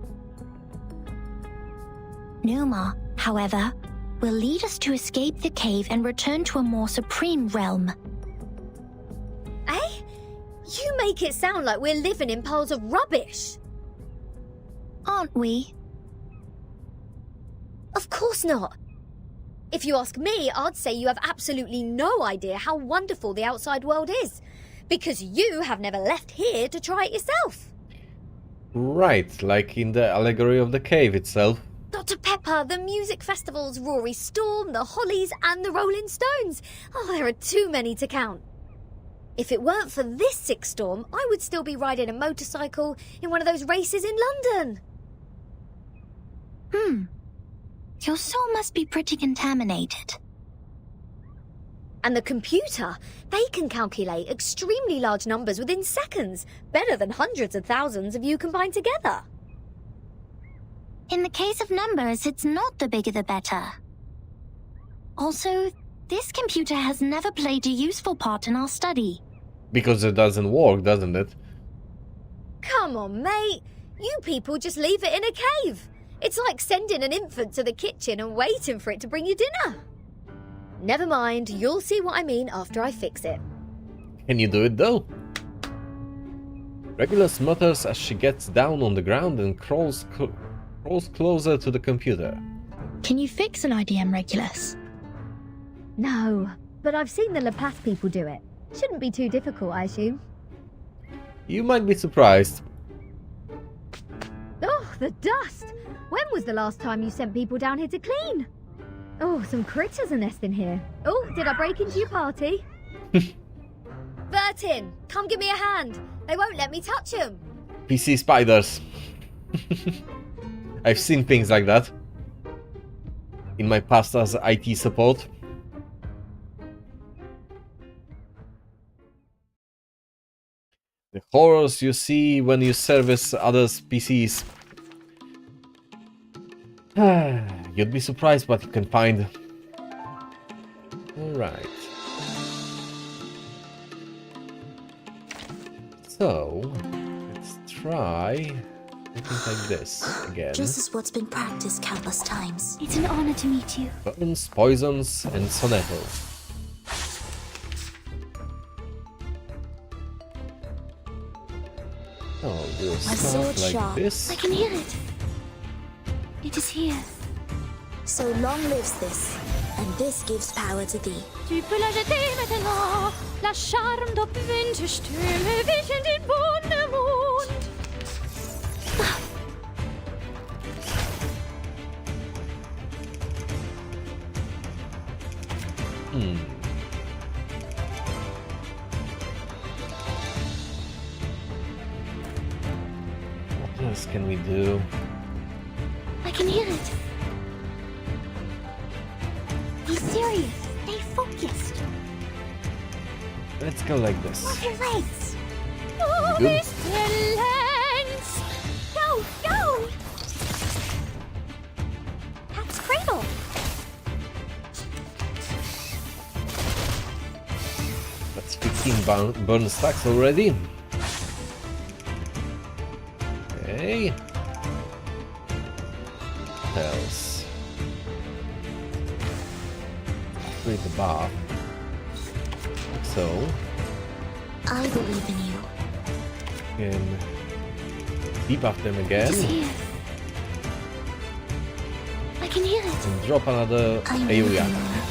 Numa, however, will lead us to escape the cave and return to a more supreme realm. Eh? You make it sound like we're living in piles of rubbish. Aren't we? Of course not. If you ask me, I'd say you have absolutely no idea how wonderful the outside world is, because you have never left here to try it yourself. Right, like in the allegory of the cave itself. Dr. Pepper, the music festivals, Rory Storm, the Hollies, and the Rolling Stones. Oh, there are too many to count. If it weren't for this sick storm, I would still be riding a motorcycle in one of those races in London. Your soul must be pretty contaminated. And the computer, they can calculate extremely large numbers within seconds, better than hundreds of thousands of you combined together. In the case of numbers, it's not the bigger the better. Also, this computer has never played a useful part in our study. Because it doesn't work, doesn't it? Come on, mate. You people just leave it in a cave. It's like sending an infant to the kitchen and waiting for it to bring you dinner. Never mind, you'll see what I mean after I fix it. Can you do it though? Regulus mutters as she gets down on the ground and crawls closer to the computer. Can you fix an IDM, Regulus? No, but I've seen the Laplace people do it. Shouldn't be too difficult, I assume. You might be surprised. Oh, the dust! When was the last time you sent people down here to clean? Oh, some critters are nesting here. Oh, did I break into your party? Bertin, come give me a hand. They won't let me touch them. PC spiders. I've seen things like that in my past as IT support. The horrors you see when you service others' PCs. You'd be surprised what you can find. Alright. So, let's try something like this again. Just as what's been practiced countless times. It's an honor to meet you. Burns, poisons, and sonetto. Oh, do My stuff sword like sharp. this. I can hear it. It is here. So long lives this, and this gives power to thee. Tu peux la jeter maintenant, la charme d'opwinte Stimme wich in den Wundermond. What else can we do? I can hear it. Be serious. Stay focused. Let's go like this. Move your legs. Oh, Good. this lens. Go, go! Cat's cradle. That's 15 burn stacks already. Okay. What else? Create the bath. Like so. I believe in you. Can debuff them again. It is here. I can hear it. And drop another I know AoE the attack. moon,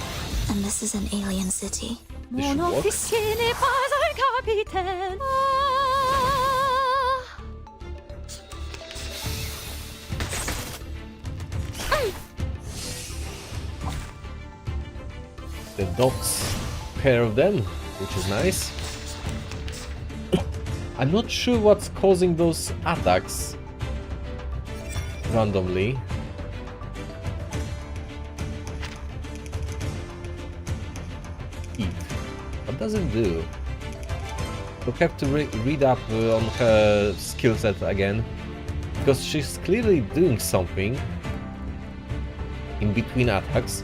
and this is an alien city. This should Mon work. officier n'est pas un capitaine. The dots, pair of them, which is nice. I'm not sure what's causing those attacks randomly. Heat. What does it do? We'll have to read up on her skill set again, because she's clearly doing something in between attacks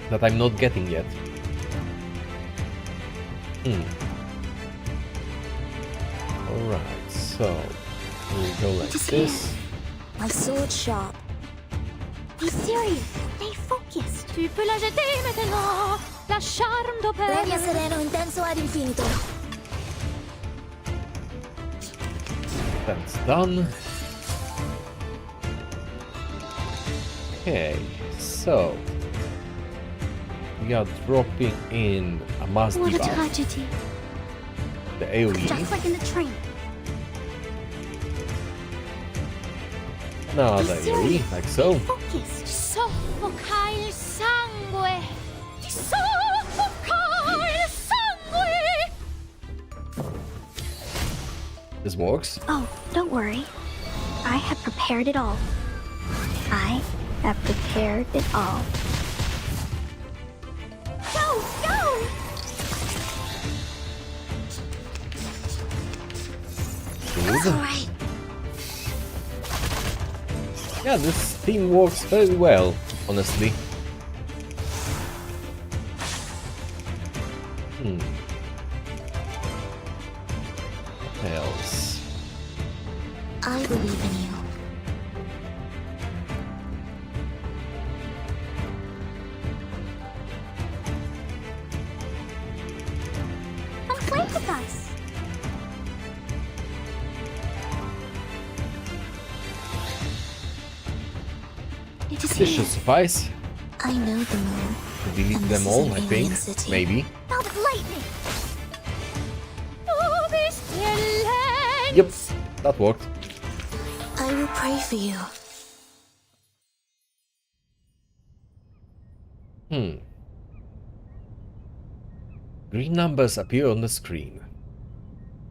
that I'm not getting yet. Alright, so we go like this. My sword sharp. Be serious. Stay focused. Tu peux la jeter maintenant, la charme Premio d'opère. sereno intenso ad infinito. That's done. Okay, so we are dropping in a mass What a debuff, tragedy. the AoE. Just like in the train. Now the AoE, like so. Focused. Soffoca il sangue. Soffoca il sangue. This works. Oh, don't worry. I have prepared it all. I have prepared it all. Go, go! Good. Alright. Yeah, this team works very well, honestly. What else? I believe in you. Come play with us. It is This here. should suffice. I know the moon. To delete And them this is all, an I alien think. city. Maybe. Bout of lightning. Oh, this lens. Yep, that worked. I will pray for you. Green numbers appear on the screen.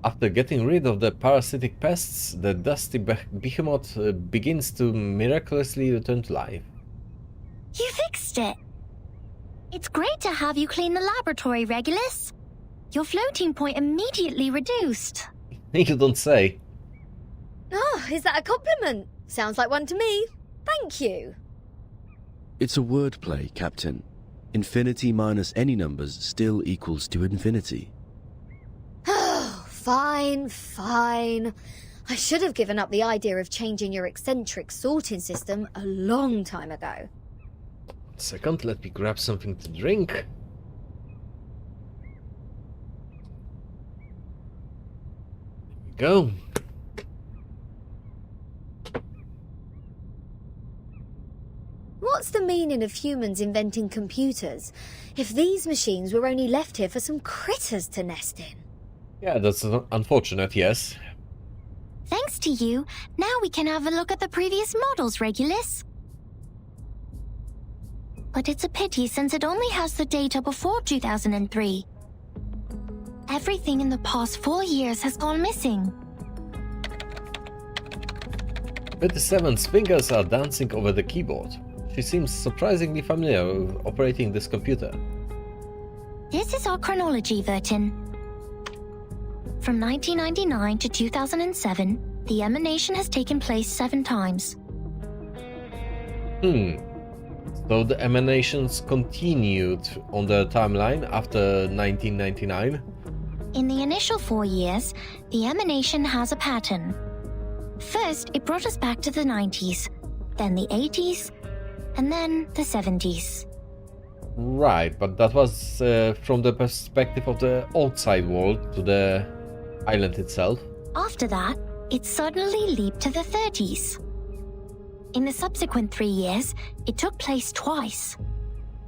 After getting rid of the parasitic pests, the dusty behemoth begins to miraculously return to life. You fixed it. It's great to have you clean the laboratory, Regulus. Your floating point immediately reduced. You don't say. Oh, is that a compliment? Sounds like one to me. Thank you. It's a wordplay, Captain. Infinity minus any numbers still equals to infinity. Oh, fine, fine. I should have given up the idea of changing your eccentric sorting system a long time ago. Second, let me grab something to drink. There we go. What's the meaning of humans inventing computers if these machines were only left here for some critters to nest in? Yeah, that's unfortunate, yes. Thanks to you, now we can have a look at the previous models, Regulus. But it's a pity since it only has the data before 2003. Everything in the past 4 years has gone missing. 57's fingers are dancing over the keyboard. She seems surprisingly familiar with operating this computer. This is our chronology, Vertin. From 1999 to 2007, the emanation has taken place 7 times. So the emanations continued on the timeline after 1999? In the initial 4 years, the emanation has a pattern. First, it brought us back to the 90s, then the 80s, and then the 70s. Right, but that was from the perspective of the outside world to the island itself. After that, it suddenly leaped to the 30s. In the subsequent 3 years, it took place twice.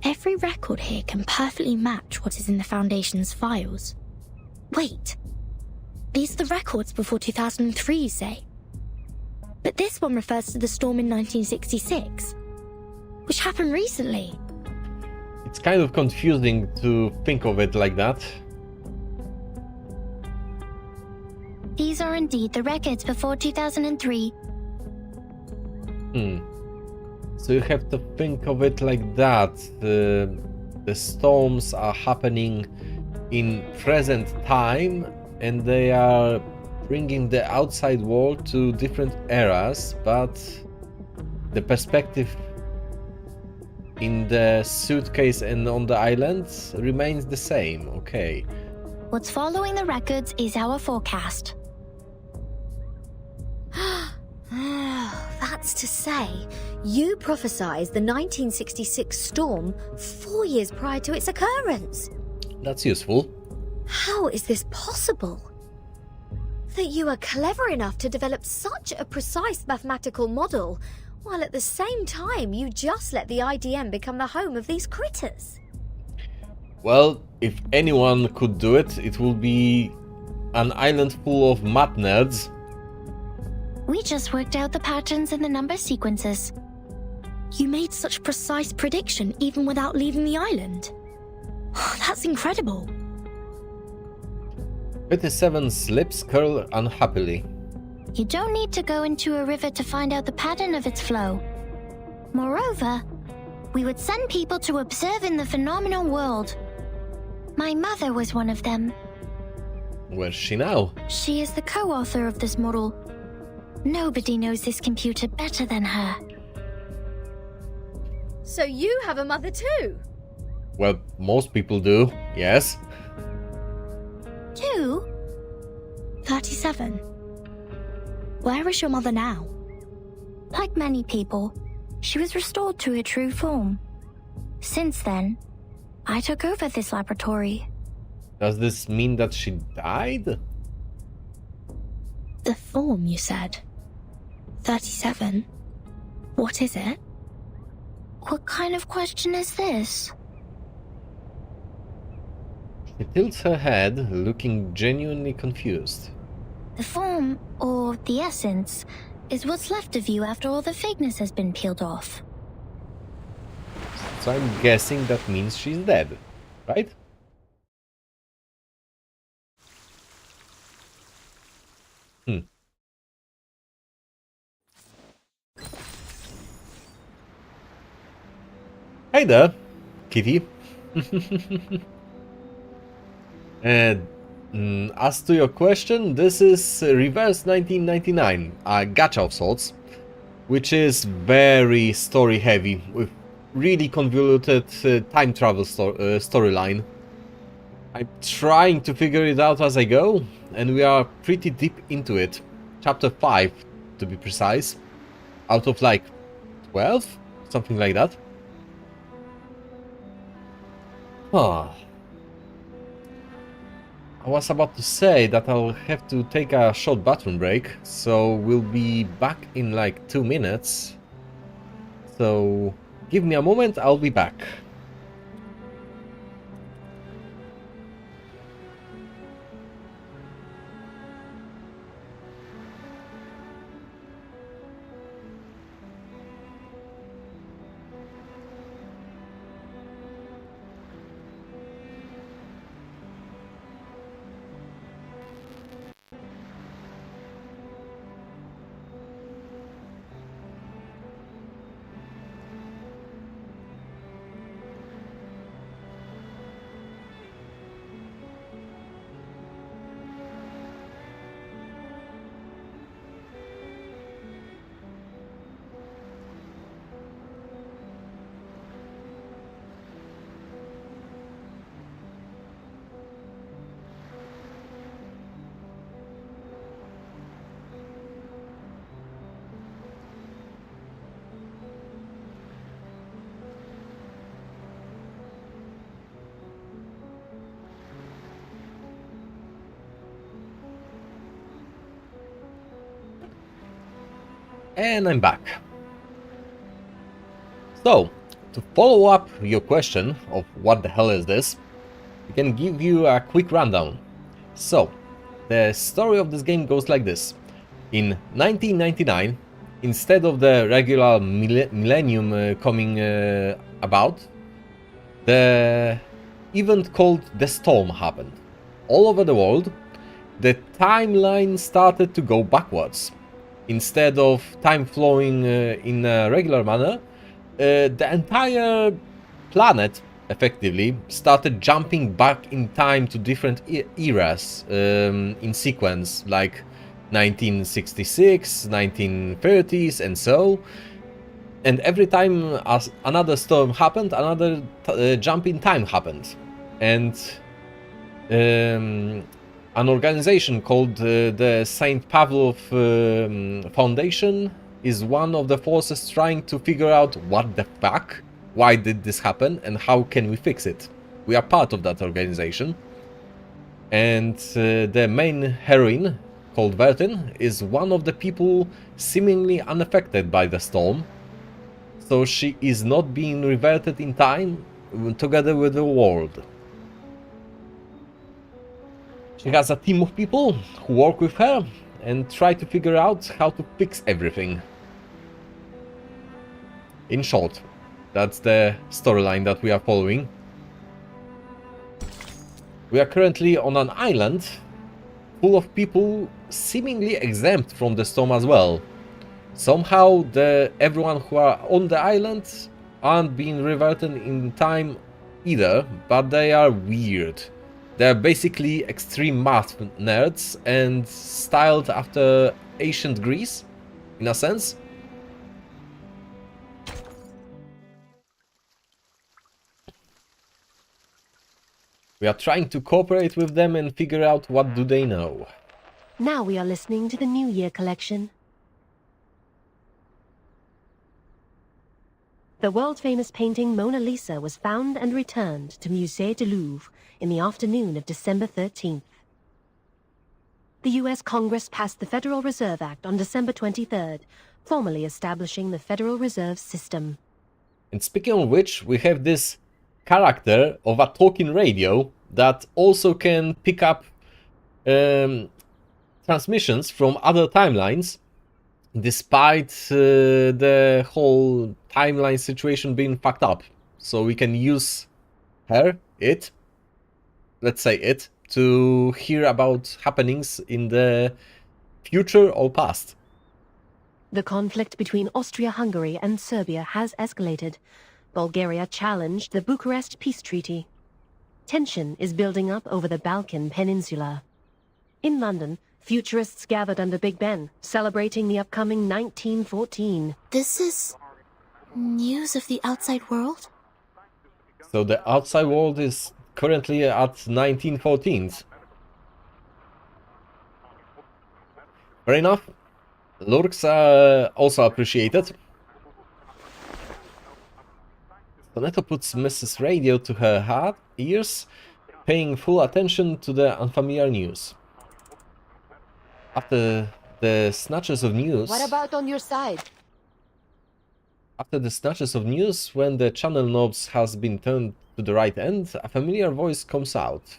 Every record here can perfectly match what is in the Foundation's files. Wait, these are the records before 2003, you say? But this one refers to the storm in 1966, which happened recently. It's kind of confusing to think of it like that. These are indeed the records before 2003. So you have to think of it like that. The storms are happening in present time and they are bringing the outside world to different eras, but the perspective in the suitcase and on the island remains the same. Okay. What's following the records is our forecast. That's to say, you prophesied the 1966 storm 4 years prior to its occurrence. That's useful. How is this possible? That you are clever enough to develop such a precise mathematical model, while at the same time you just let the IDM become the home of these critters. Well, if anyone could do it, it would be an island full of math nerds. We just worked out the patterns in the number sequences. You made such precise prediction even without leaving the island. That's incredible. 57's lips curl unhappily. You don't need to go into a river to find out the pattern of its flow. Moreover, we would send people to observe in the phenomenal world. My mother was one of them. Where's she now? She is the co-author of this model. Nobody knows this computer better than her. So you have a mother too? Well, most people do, yes. 2? 37. Where is your mother now? Like many people, she was restored to her true form. Since then, I took over this laboratory. Does this mean that she died? The form, you said. 37? What is it? What kind of question is this? She tilts her head, looking genuinely confused. The form, or the essence, is what's left of you after all the fakeness has been peeled off. So I'm guessing that means she's dead, right? Hey there, Kitty. As to your question, this is Reverse 1999, a gacha of sorts. which is very story heavy, with really convoluted time travel storyline. I'm trying to figure it out as I go, and we are pretty deep into it. Chapter 5, to be precise, out of like 12, something like that. I was about to say that I'll have to take a short bathroom break, so we'll be back in like 2 minutes. So give me a moment, I'll be back. And I'm back. So, to follow up your question of what the hell is this, we can give you a quick rundown. So, the story of this game goes like this. In 1999, instead of the regular millennium coming about, the event called the Storm happened. All over the world, the timeline started to go backwards. Instead of time flowing in a regular manner, the entire planet effectively started jumping back in time to different eras in sequence, like 1966, 1930s, and so. And every time as another storm happened, another jump in time happened. And an organization called the St. Pavlov Foundation is one of the forces trying to figure out what the fuck, why did this happen, and how can we fix it. We are part of that organization. And the main heroine, called Vertin, is one of the people seemingly unaffected by the storm. So she is not being reverted in time together with the world. She has a team of people who work with her and try to figure out how to fix everything. In short, that's the storyline that we are following. We are currently on an island full of people seemingly exempt from the storm as well. Somehow everyone who are on the island aren't being reverted in time either, but they are weird. They're basically extreme math nerds and styled after ancient Greece, in a sense. We are trying to cooperate with them and figure out what do they know. Now we are listening to the New Year collection. The world-famous painting Mona Lisa was found and returned to Musée du Louvre in the afternoon of December 13th. The U.S. Congress passed the Federal Reserve Act on December 23rd, formally establishing the Federal Reserve System. And speaking of which, we have this character of a talking radio that also can pick up transmissions from other timelines, despite the whole timeline situation being fucked up. So we can use let's say it, to hear about happenings in the future or past. The conflict between Austria-Hungary and Serbia has escalated. Bulgaria challenged the Bucharest Peace Treaty. Tension is building up over the Balkan Peninsula. In London, Futurists gathered under Big Ben, celebrating the upcoming 1914. This is news of the outside world? So the outside world is currently at 1914s. Fair enough. Lurks are also appreciated. Sonetto puts Mrs. Radio to her ears, paying full attention to the unfamiliar news. After the snatches of news... What about on your side? After the snatches of news, when the channel knobs has been turned to the right end, a familiar voice comes out.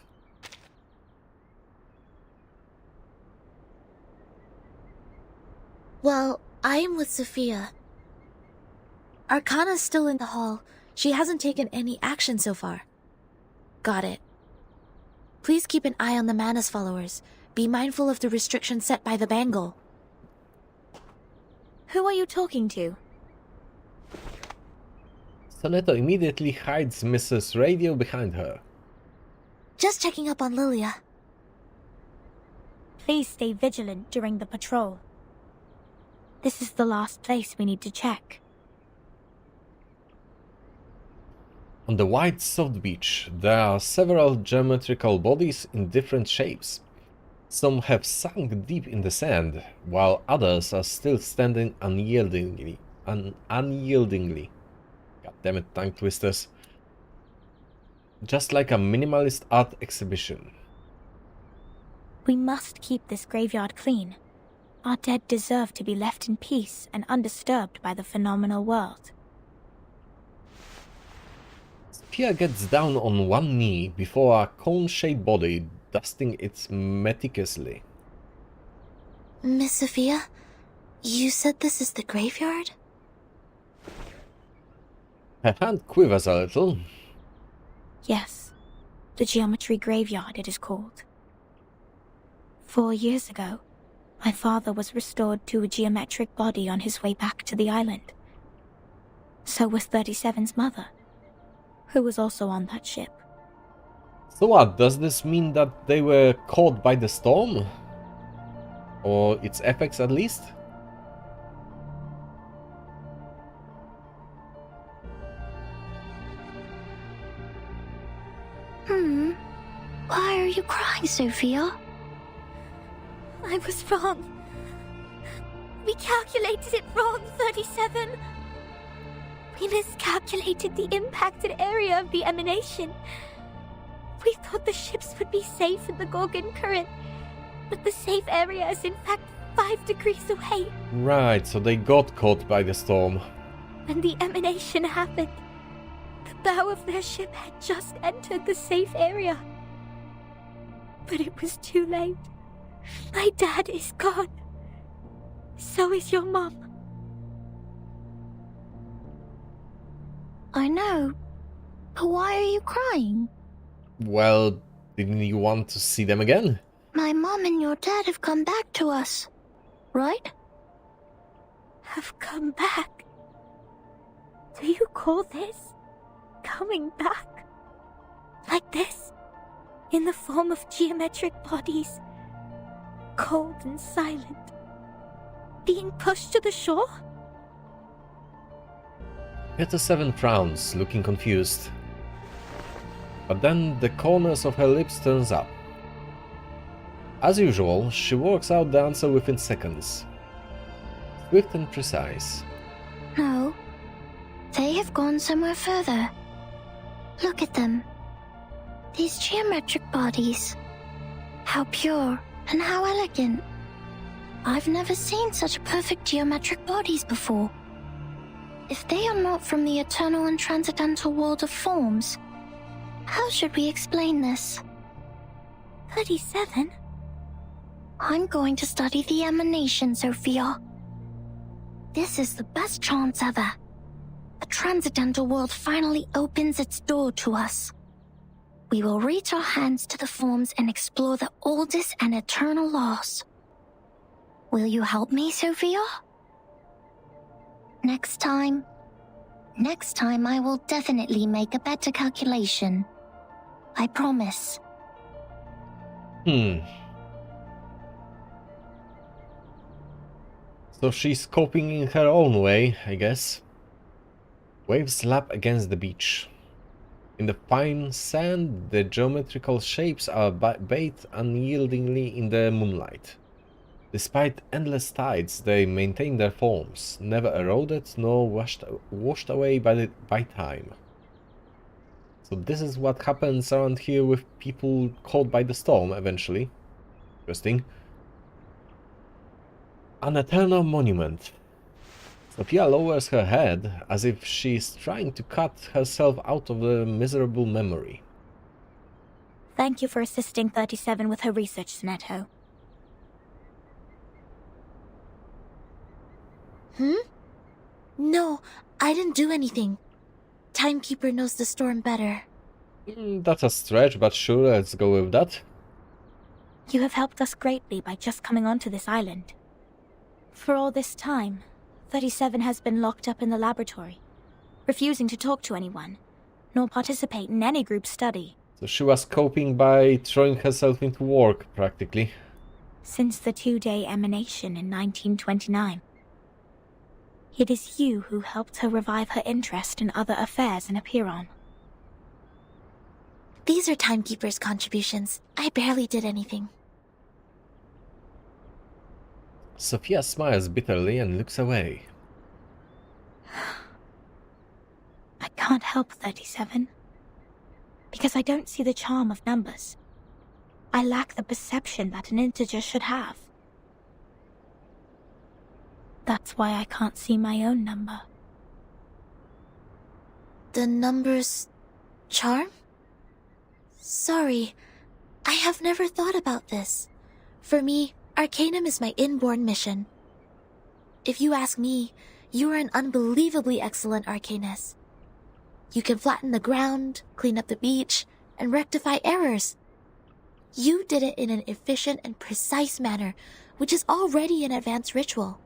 Well, I am with Sophia. Arcana's still in the hall. She hasn't taken any action so far. Got it. Please keep an eye on the Manus followers. Be mindful of the restrictions set by the Bangle. Who are you talking to? Sonetto immediately hides Mrs. Radio behind her. Just checking up on Lilia. Please stay vigilant during the patrol. This is the last place we need to check. On the white soft beach, there are several geometrical bodies in different shapes. Some have sunk deep in the sand, while others are still standing unyieldingly. God damn it, tongue twisters. Just like a minimalist art exhibition. We must keep this graveyard clean. Our dead deserve to be left in peace and undisturbed by the phenomenal world. Sophia gets down on one knee before a cone-shaped body, dusting it meticulously. Miss Sophia, you said this is the graveyard? Her hand quivers a little. Yes, the Geometry Graveyard it is called. 4 years ago, my father was restored to a geometric body on his way back to the island. So was 37's mother, who was also on that ship. So what, does this mean that they were caught by the storm? Or its effects at least? Why are you crying, Sophia? I was wrong. We calculated it wrong, 37. We miscalculated the impacted area of the emanation. We thought the ships would be safe in the Gorgon current, but the safe area is in fact 5 degrees away. Right, so they got caught by the storm. When the emanation happened, the bow of their ship had just entered the safe area. But it was too late. My dad is gone. So is your mom. I know. But why are you crying? Well, didn't you want to see them again? My mom and your dad have come back to us, right? Have come back? Do you call this coming back? Like this? In the form of geometric bodies, cold and silent, being pushed to the shore? Greta 7 frowns, looking confused. But then the corners of her lips turns up. As usual, she works out the answer within seconds. Swift and precise. No. They have gone somewhere further. Look at them. These geometric bodies. How pure and how elegant. I've never seen such perfect geometric bodies before. If they are not from the eternal and transcendental world of forms, how should we explain this? 37? I'm going to study the emanation, Sophia. This is the best chance ever. The transcendental world finally opens its door to us. We will reach our hands to the forms and explore the oldest and eternal laws. Will you help me, Sophia? Next time I will definitely make a better calculation. I promise. So she's coping in her own way, I guess. Waves lap against the beach. In the fine sand, the geometrical shapes are bathed unyieldingly in the moonlight. Despite endless tides, they maintain their forms, never eroded nor washed away by time. So this is what happens around here with people caught by the storm eventually. Interesting. An eternal monument. Sophia lowers her head as if she's trying to cut herself out of the miserable memory. Thank you for assisting 37 with her research, Sinetto. No, I didn't do anything. Timekeeper knows the storm better. That's a stretch, but sure, let's go with that. You have helped us greatly by just coming onto this island. For all this time, 37 has been locked up in the laboratory, refusing to talk to anyone, nor participate in any group study. So she was coping by throwing herself into work, practically. Since the two-day emanation in 1929. It is you who helped her revive her interest in other affairs in Apiron. These are Timekeeper's contributions. I barely did anything. Sophia smiles bitterly and looks away. I can't help 37. Because I don't see the charm of numbers. I lack the perception that an integer should have. That's why I can't see my own number. The number's charm? Sorry, I have never thought about this. For me, Arcanum is my inborn mission. If you ask me, you are an unbelievably excellent Arcanist. You can flatten the ground, clean up the beach, and rectify errors. You did it in an efficient and precise manner, which is already an advanced ritual.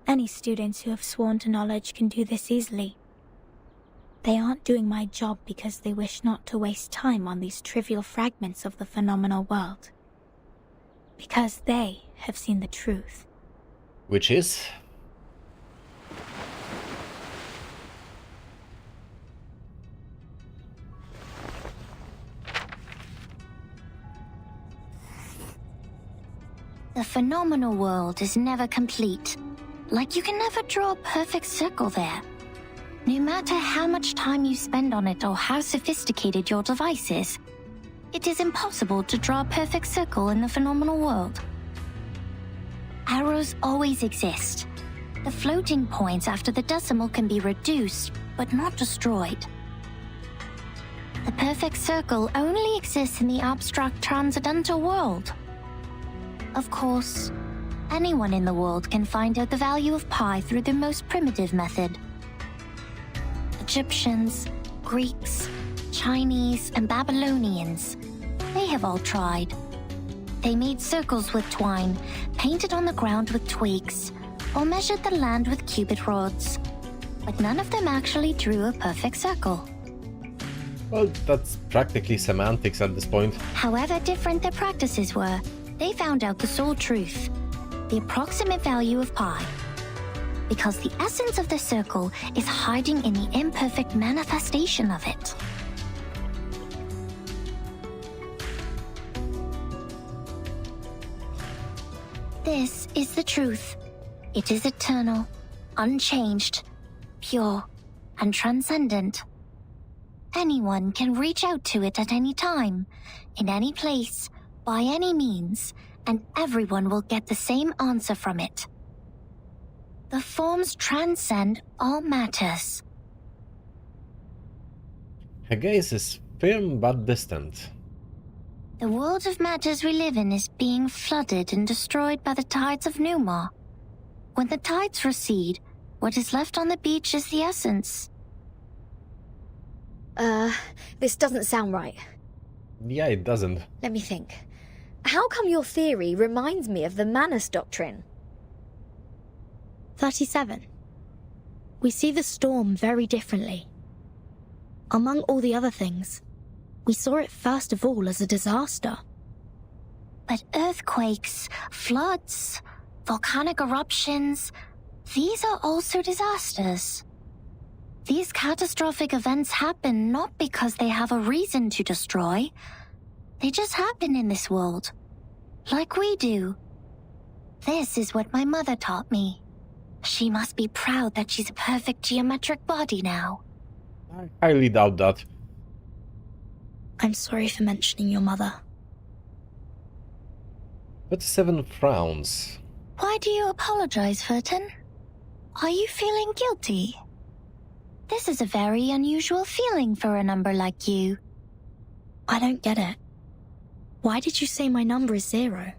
Any students who have sworn to knowledge can do this easily. They aren't doing my job because they wish not to waste time on these trivial fragments of the phenomenal world. Because they have seen the truth. Which is? The phenomenal world is never complete. Like you can never draw a perfect circle there. No matter how much time you spend on it or how sophisticated your device is, it is impossible to draw a perfect circle in the phenomenal world. Arrows always exist. The floating points after the decimal can be reduced, but not destroyed. The perfect circle only exists in the abstract transcendental world. Of course, anyone in the world can find out the value of pi through the most primitive method. Egyptians, Greeks, Chinese, and Babylonians, they have all tried. They made circles with twine, painted on the ground with twigs, or measured the land with cubit rods. But none of them actually drew a perfect circle. Well, that's practically semantics at this point. However different their practices were, they found out the sole truth, the approximate value of pi. Because the essence of the circle is hiding in the imperfect manifestation of it. This is the truth. It is eternal, unchanged, pure, and transcendent. Anyone can reach out to it at any time, in any place, by any means, and everyone will get the same answer from it. The forms transcend all matters. Her gaze is firm but distant. The world of matters we live in is being flooded and destroyed by the tides of Numa. When the tides recede, what is left on the beach is the essence. This doesn't sound right. Yeah, it doesn't. Let me think. How come your theory reminds me of the Manus Doctrine? 37. We see the storm very differently. Among all the other things, we saw it first of all as a disaster. But earthquakes, floods, volcanic eruptions, these are also disasters. These catastrophic events happen not because they have a reason to destroy. They just happen in this world. Like we do. This is what my mother taught me. She must be proud that she's a perfect geometric body now. I highly doubt that. I'm sorry for mentioning your mother. 37 frowns. Why do you apologize, Furton? Are you feeling guilty? This is a very unusual feeling for a number like you. I don't get it. Why did you say my number is 0?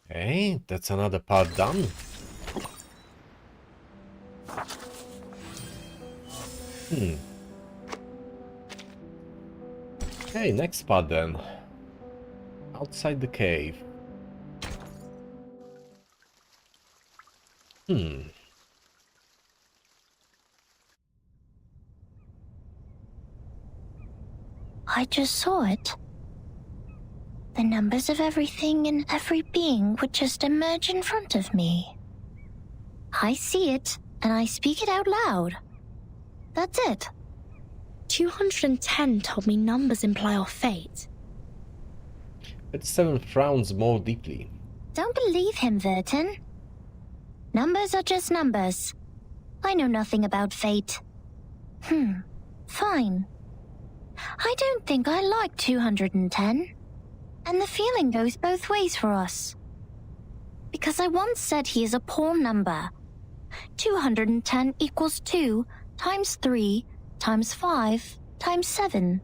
Okay, that's another part done. Okay, next part then. Outside the cave. I just saw it. The numbers of everything and every being would just emerge in front of me. I see it, and I speak it out loud. That's it. 210 told me numbers imply our fate. 37 frowns more deeply. Don't believe him, Verton. Numbers are just numbers. I know nothing about fate. Fine. I don't think I like 210. And the feeling goes both ways for us. Because I once said he is a poor number. 210 equals 2 times 3 times 5 times 7.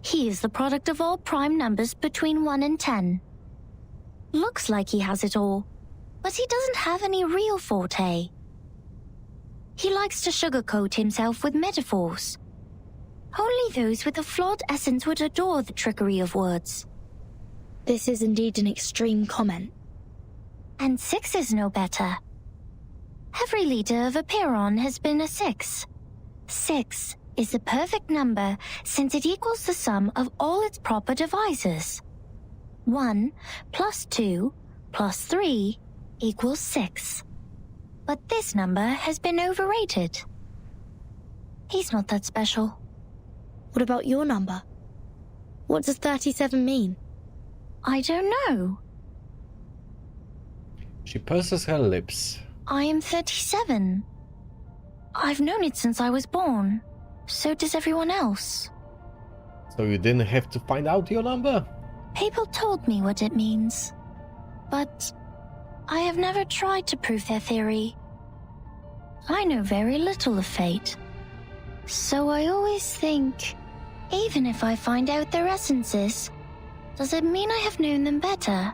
He is the product of all prime numbers between 1 and 10. Looks like he has it all, but he doesn't have any real forte. He likes to sugarcoat himself with metaphors. Only those with a flawed essence would adore the trickery of words. This is indeed an extreme comment. And 6 is no better. Every leader of a Pyrrhon has been a 6. 6 is the perfect number since it equals the sum of all its proper divisors. 1 plus 2 plus 3 equals 6. But this number has been overrated. He's not that special. What about your number? What does 37 mean? I don't know. She purses her lips. I am 37. I've known it since I was born. So does everyone else. So you didn't have to find out your number? People told me what it means. But I have never tried to prove their theory. I know very little of fate. So I always think, even if I find out their essences, does it mean I have known them better?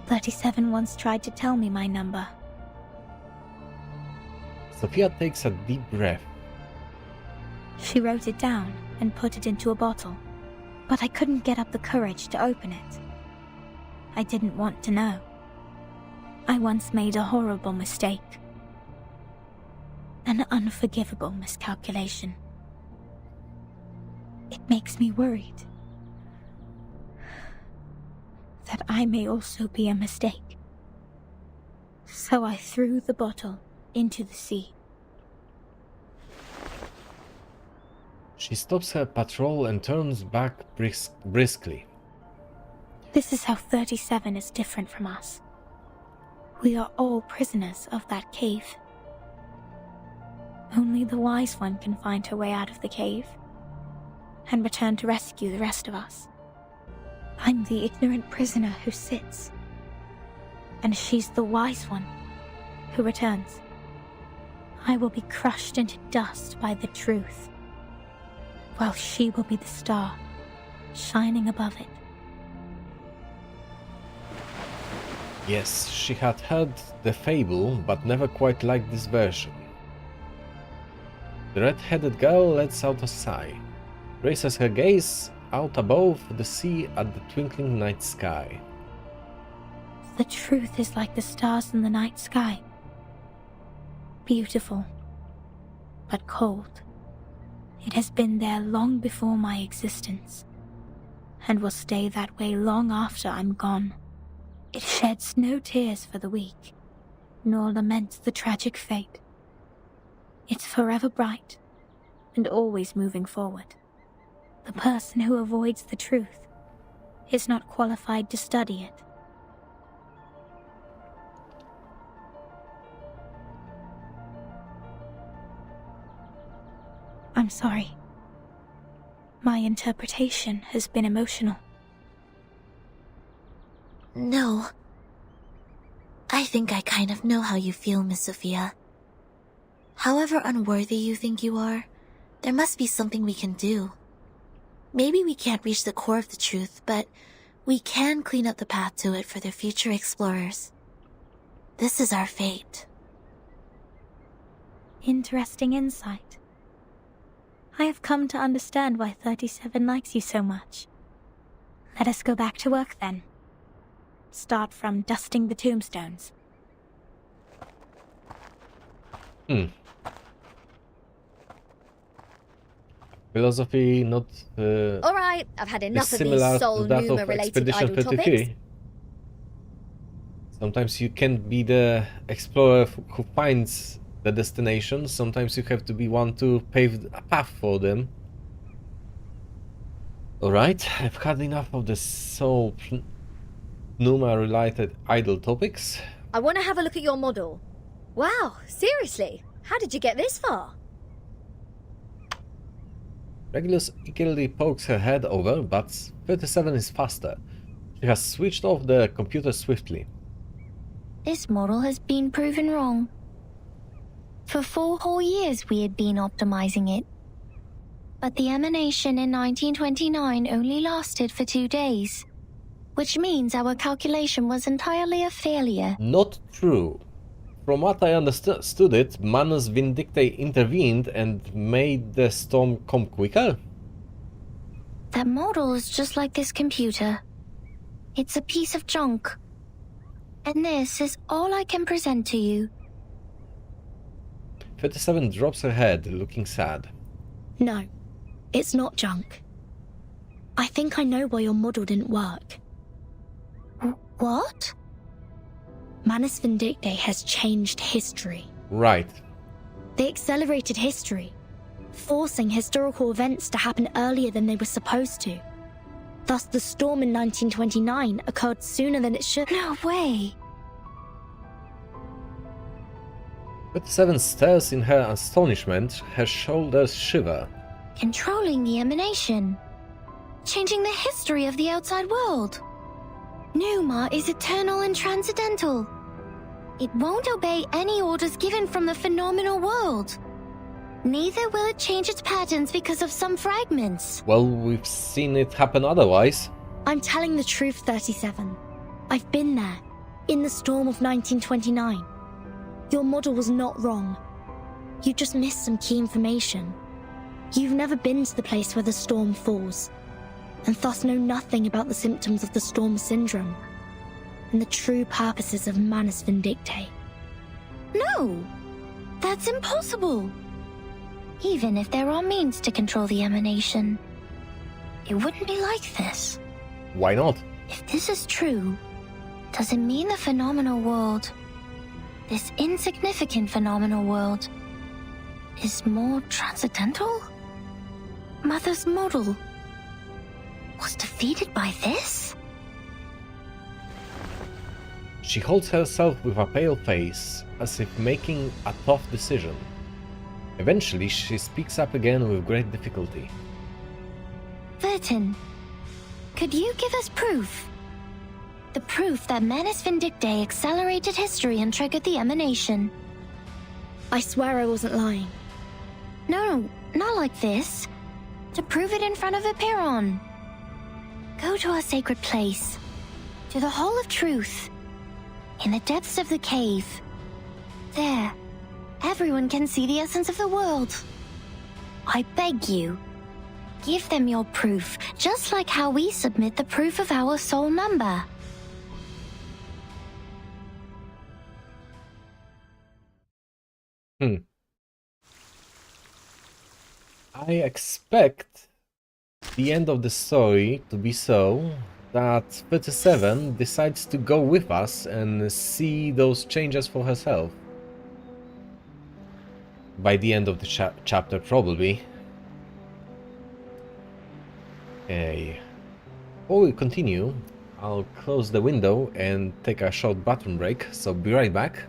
"37 once tried to tell me my number." Sophia takes a deep breath. She wrote it down and put it into a bottle, but I couldn't get up the courage to open it. I didn't want to know. I once made a horrible mistake. An unforgivable miscalculation. It makes me worried that I may also be a mistake. So I threw the bottle into the sea. She stops her patrol and turns back briskly. This is how 37 is different from us. We are all prisoners of that cave. Only the wise one can find her way out of the cave and return to rescue the rest of us. I'm the ignorant prisoner who sits, and she's the wise one who returns. I will be crushed into dust by the truth, while she will be the star shining above it. Yes, she had heard the fable, but never quite liked this version. The red-headed girl lets out a sigh, raises her gaze, out above the sea at the twinkling night sky. The truth is like the stars in the night sky. Beautiful, but cold. It has been there long before my existence, and will stay that way long after I'm gone. It sheds no tears for the weak, nor laments the tragic fate. It's forever bright, and always moving forward. The person who avoids the truth is not qualified to study it. I'm sorry. My interpretation has been emotional. No. I think I kind of know how you feel, Miss Sophia. However unworthy you think you are, there must be something we can do. Maybe we can't reach the core of the truth, but we can clean up the path to it for the future explorers. This is our fate. Interesting insight. I have come to understand why 37 likes you so much. Let us go back to work then. Start from dusting the tombstones. Philosophy not Alright, I've had enough of similar these to Sol that Numa of related Expedition idle 33. topics. Sometimes you can't be the explorer who finds the destination. Sometimes you have to be one to pave a path for them. Alright, I've had enough of the Sol Numa related idle topics. I want to have a look at your model. Wow, seriously? How did you get this far? Regulus eagerly pokes her head over, but 37 is faster. She has switched off the computer swiftly. This model has been proven wrong. For 4 whole years we had been optimizing it. But the emanation in 1929 only lasted for 2 days, which means our calculation was entirely a failure. Not true. From what I understood it, Manus Vindictae intervened and made the storm come quicker? That model is just like this computer. It's a piece of junk. And this is all I can present to you. 37 drops her head, looking sad. No, it's not junk. I think I know why your model didn't work. What? Manus Vindictae has changed history. Right. They accelerated history, forcing historical events to happen earlier than they were supposed to. Thus, the storm in 1929 occurred sooner than it should. No way! 37 stares in her astonishment, her shoulders shiver. Controlling the emanation. Changing the history of the outside world. Numa is eternal and transcendental. It won't obey any orders given from the phenomenal world. Neither will it change its patterns because of some fragments. Well, we've seen it happen otherwise. I'm telling the truth, 37. I've been there, in the storm of 1929. Your model was not wrong. You just missed some key information. You've never been to the place where the storm falls, and thus know nothing about the symptoms of the storm syndrome, and the true purposes of Manus Vindictae. No! That's impossible! Even if there are means to control the emanation, it wouldn't be like this. Why not? If this is true, does it mean the phenomenal world, this insignificant phenomenal world, is more transcendental? Mother's model was defeated by this? She holds herself with a pale face, as if making a tough decision. Eventually, she speaks up again with great difficulty. Vertin, could you give us proof? The proof that Manus Vindictae accelerated history and triggered the emanation. I swear I wasn't lying. No, not like this. To prove it in front of Epiron. Go to our sacred place, to the Hall of Truth, in the depths of the cave. There, everyone can see the essence of the world. I beg you. Give them your proof, just like how we submit the proof of our soul number. I expect the end of the story to be so that 37 decides to go with us and see those changes for herself. By the end of the chapter, probably. Okay. Before we continue, I'll close the window and take a short bathroom break, so be right back.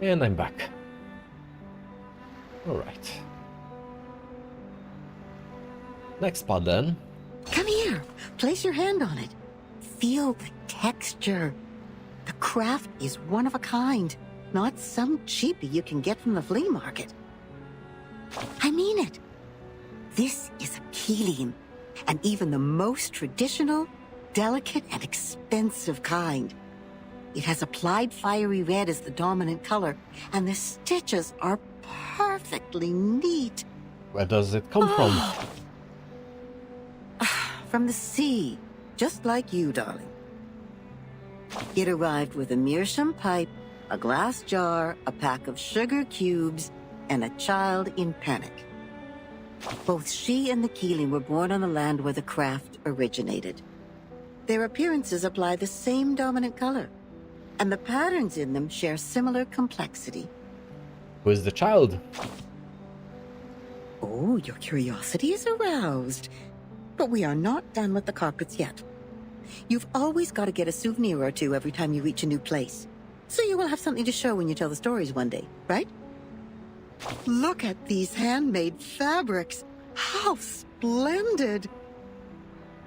And I'm back. Alright. Next spot then. Come here. Place your hand on it. Feel the texture. The craft is one of a kind, not some cheapie you can get from the flea market. I mean it. This is a Keeling, and even the most traditional, delicate, and expensive kind. It has applied fiery red as the dominant color, and the stitches are perfectly neat. Where does it come from? From the sea, just like you, darling. It arrived with a meerschaum pipe, a glass jar, a pack of sugar cubes, and a child in panic. Both she and the Keeling were born on the land where the craft originated. Their appearances apply the same dominant color, and the patterns in them share similar complexity. Who is the child? Oh, your curiosity is aroused. But we are not done with the carpets yet. You've always got to get a souvenir or two every time you reach a new place, so you will have something to show when you tell the stories one day, right? Look at these handmade fabrics. How splendid!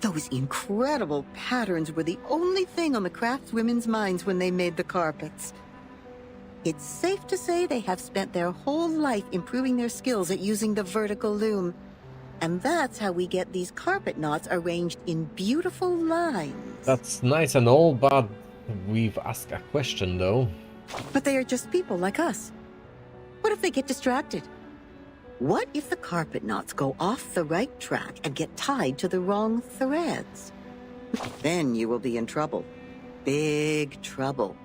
Those incredible patterns were the only thing on the craftswomen's minds when they made the carpets. It's safe to say they have spent their whole life improving their skills at using the vertical loom. And that's how we get these carpet knots arranged in beautiful lines. That's nice and all, but we've asked a question though. But they are just people like us. What if they get distracted? What if the carpet knots go off the right track and get tied to the wrong threads? Then you will be in trouble. Big trouble.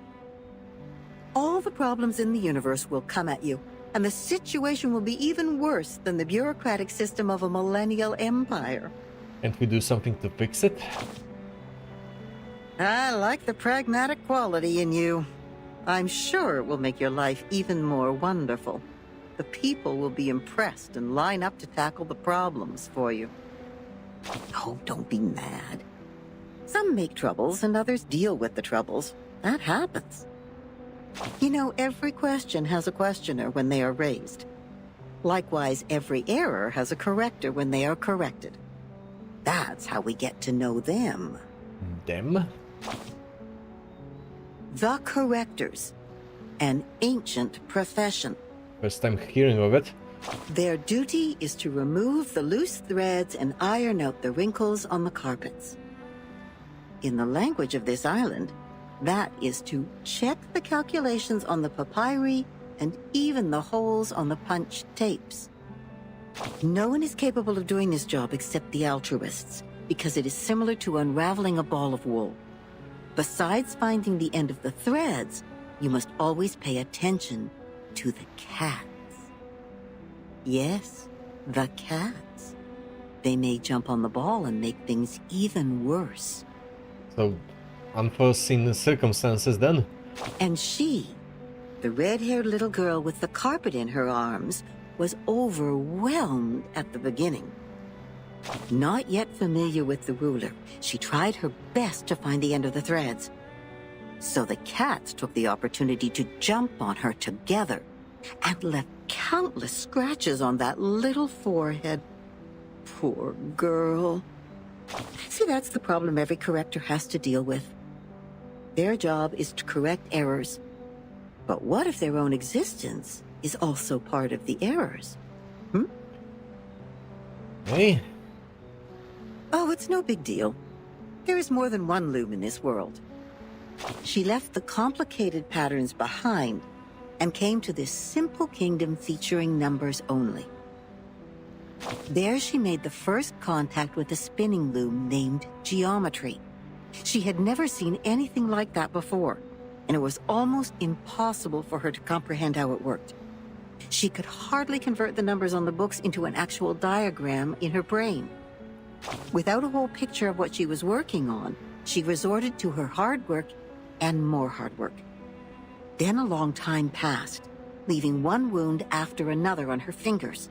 All the problems in the universe will come at you, and the situation will be even worse than the bureaucratic system of a millennial empire. Can't we do something to fix it? I like the pragmatic quality in you. I'm sure it will make your life even more wonderful. The people will be impressed and line up to tackle the problems for you. Oh, don't be mad. Some make troubles and others deal with the troubles. That happens. You know, every question has a questioner when they are raised. Likewise, every error has a corrector when they are corrected. That's how we get to know them. Them? The Correctors, an ancient profession. First time hearing of it. Their duty is to remove the loose threads and iron out the wrinkles on the carpets. In the language of this island, that is to check the calculations on the papyri and even the holes on the punched tapes. No one is capable of doing this job except the altruists, because it is similar to unraveling a ball of wool. Besides finding the end of the threads, you must always pay attention to the cats. Yes, the cats. They may jump on the ball and make things even worse. So, unforeseen circumstances then? And she, the red-haired little girl with the carpet in her arms, was overwhelmed at the beginning. Not yet familiar with the ruler, she tried her best to find the end of the threads. So the cats took the opportunity to jump on her together and left countless scratches on that little forehead. Poor girl. See, that's the problem every corrector has to deal with. Their job is to correct errors. But what if their own existence is also part of the errors? Hey. Oh, it's no big deal. There is more than one loom in this world. She left the complicated patterns behind and came to this simple kingdom featuring numbers only. There she made the first contact with a spinning loom named Geometry. She had never seen anything like that before, and it was almost impossible for her to comprehend how it worked. She could hardly convert the numbers on the books into an actual diagram in her brain. Without a whole picture of what she was working on, she resorted to her hard work and more hard work. Then a long time passed, leaving one wound after another on her fingers.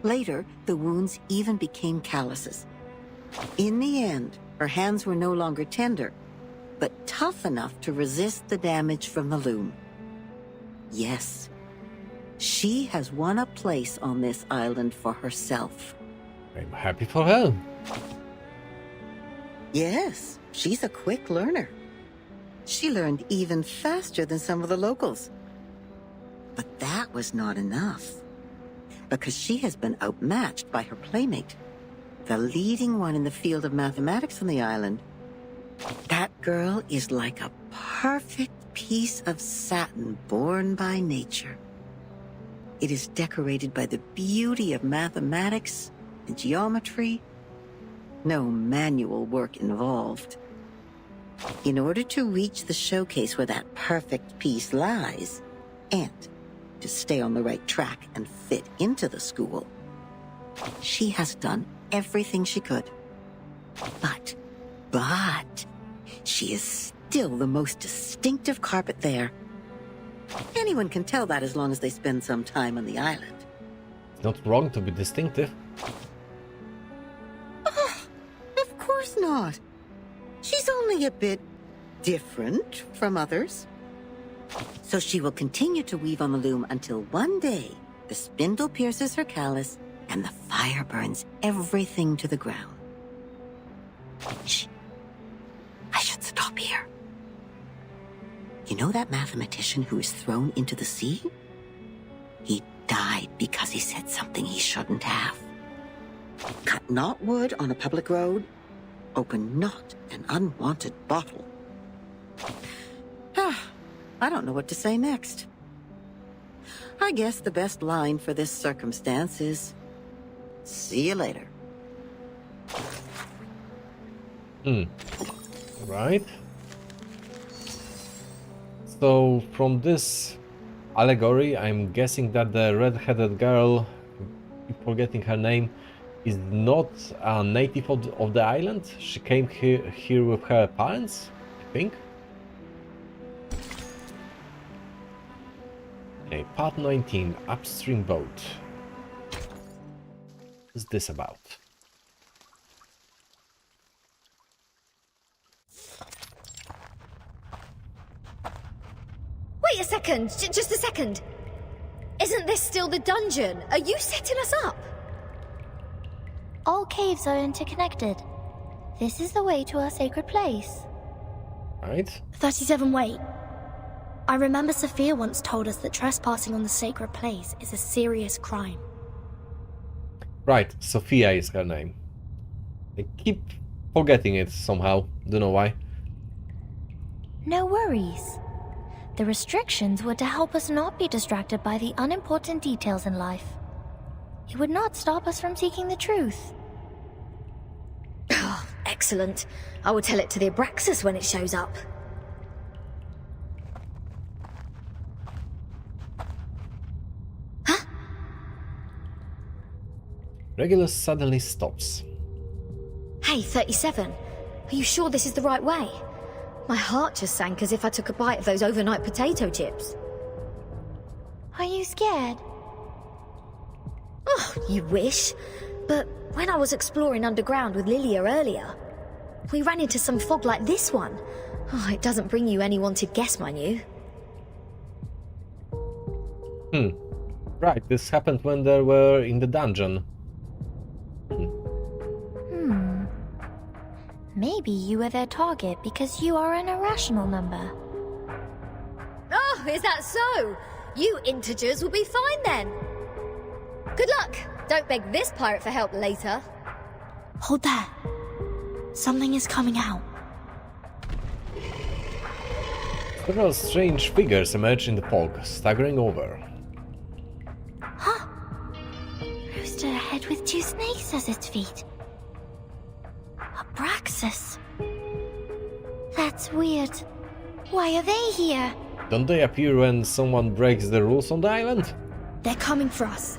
Later, the wounds even became calluses. In the end, her hands were no longer tender, but tough enough to resist the damage from the loom. Yes, she has won a place on this island for herself. I'm happy for her. Yes, she's a quick learner. She learned even faster than some of the locals. But that was not enough, because she has been outmatched by her playmate, the leading one in the field of mathematics on the island. That girl is like a perfect piece of satin born by nature. It is decorated by the beauty of mathematics and geometry. No manual work involved. In order to reach the showcase where that perfect piece lies, and to stay on the right track and fit into the school, she has done everything she could. But, she is still the most distinctive carpet there. Anyone can tell that as long as they spend some time on the island. It's not wrong to be distinctive. Of course not. She's only a bit different from others. So she will continue to weave on the loom until one day the spindle pierces her callus and the fire burns everything to the ground. Shh. I should stop here. You know that mathematician who was thrown into the sea? He died because he said something he shouldn't have. Cut not wood on a public road. Open not an unwanted bottle. I don't know what to say next. I guess the best line for this circumstance is, see you later. Right. So from this allegory, I'm guessing that the red-headed girl, forgetting her name, is not a native of the island. She came here with her parents, I think. Okay, part 19, upstream boat. What's this about? Wait a second, just a second. Isn't this still the dungeon? Are you setting us up? All caves are interconnected. This is the way to our sacred place. Right? 37, wait. I remember Sophia once told us that trespassing on the sacred place is a serious crime. Right, Sophia is her name. I keep forgetting it somehow, don't know why. No worries. The restrictions were to help us not be distracted by the unimportant details in life. It would not stop us from seeking the truth. Oh, excellent. I will tell it to the Abraxas when it shows up. Regulus suddenly stops. Hey, 37. Are you sure this is the right way? My heart just sank as if I took a bite of those overnight potato chips. Are you scared? Oh, you wish. But when I was exploring underground with Lilia earlier, we ran into some fog like this one. Oh, it doesn't bring you any wanted guess, mind you. Right, this happened when they were in the dungeon. Maybe you were their target because you are an irrational number. Oh, is that so? You integers will be fine then. Good luck. Don't beg this pirate for help later. Hold that. Something is coming out. Several strange figures emerge in the fog, staggering over. Huh? Rooster head with 2 snakes as its feet. Abraxas. That's weird. Why are they here? Don't they appear when someone breaks the rules on the island? They're coming for us.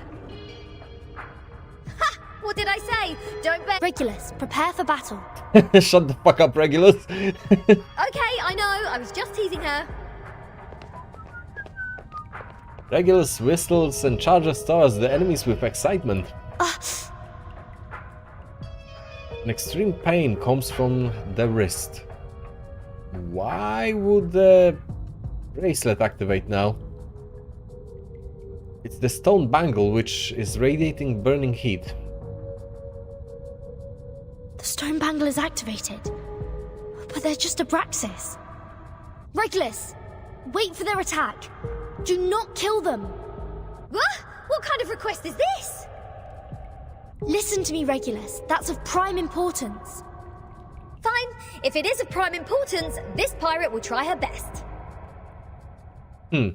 Ha! What did I say? Don't beg. Regulus, prepare for battle. Shut the fuck up, Regulus. Okay, I know. I was just teasing her. Regulus whistles and charges towards the enemies with excitement. An extreme pain comes from the wrist. Why would the bracelet activate now? It's the stone bangle which is radiating burning heat. The stone bangle is activated. But they're just Abraxas. Regulus, wait for their attack. Do not kill them. What kind of request is this? Listen to me, Regulus. That's of prime importance. Fine. If it is of prime importance, this pirate will try her best. Will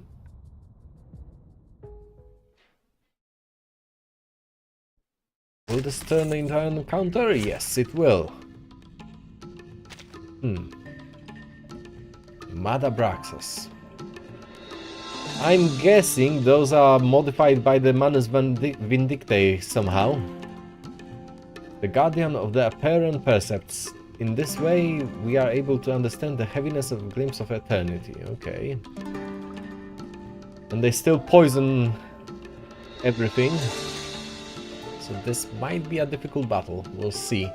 this turn into an encounter? Yes, it will. Mad Abraxas. I'm guessing those are modified by the Manus Vindictae somehow. The Guardian of the Apparent Percepts. In this way, we are able to understand the heaviness of a glimpse of eternity. Okay. And they still poison everything. So this might be a difficult battle. We'll see.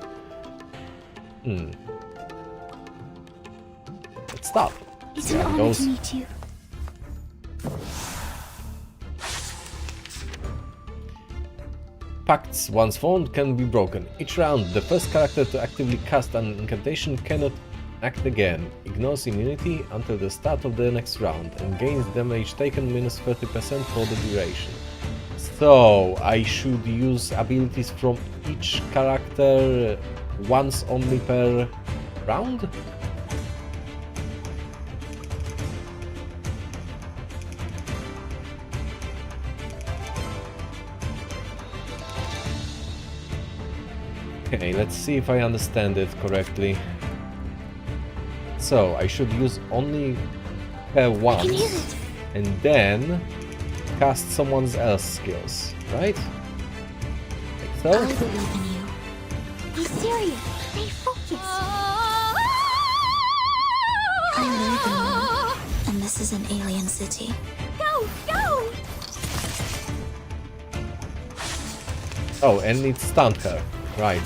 Let's start. It's an honor to meet you. Pacts, once formed, can be broken. Each round, the first character to actively cast an incantation cannot act again, ignores immunity until the start of the next round, and gains damage taken minus 30% for the duration. So, I should use abilities from each character once only per round? Okay, let's see if I understand it correctly. So, I should use only once, and then cast someone else's skills, right? Like so? I believe in you. Be serious. Stay focused. I'm Raven, and this is an alien city. Go! Go! Oh, and it stunned her. Right.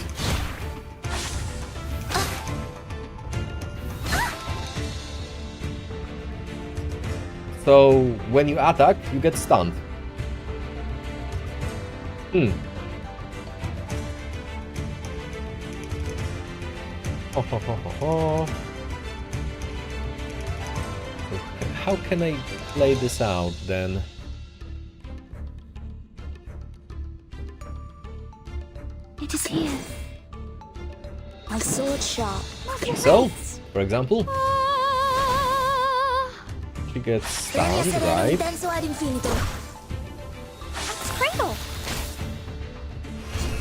So, when you attack, you get stunned. how can I play this out then? It is here. My sword sharp. So, for example, she gets stunned, right? Cradle.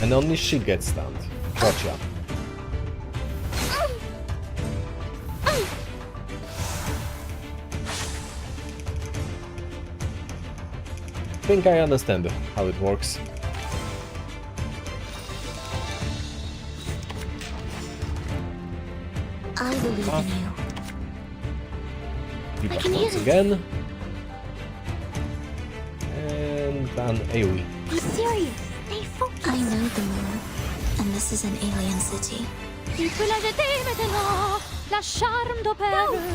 And only she gets stunned. Gotcha. I think I understand how it works. I believe in you. Be I back can hear once it. again. And an AoE. Be serious. Stay focused. I know the moon, and this is an alien city.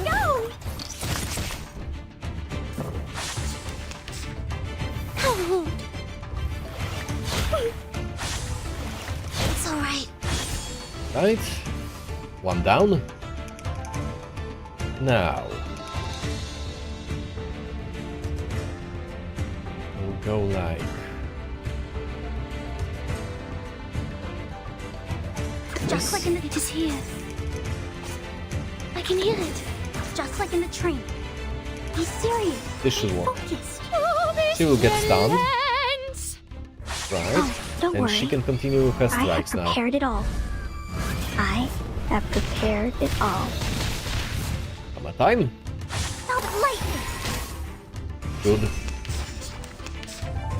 Go! It's alright. Right. One down. Now. We'll go like... Just like in the... It is here. I can hear it. Just like in the train. Be serious. This should work. Focused. She will get stunned. Right. Don't and worry. she can continue with her I have strikes now. prepared it all. I have prepared it all. Hammer time. Not lightly. Good.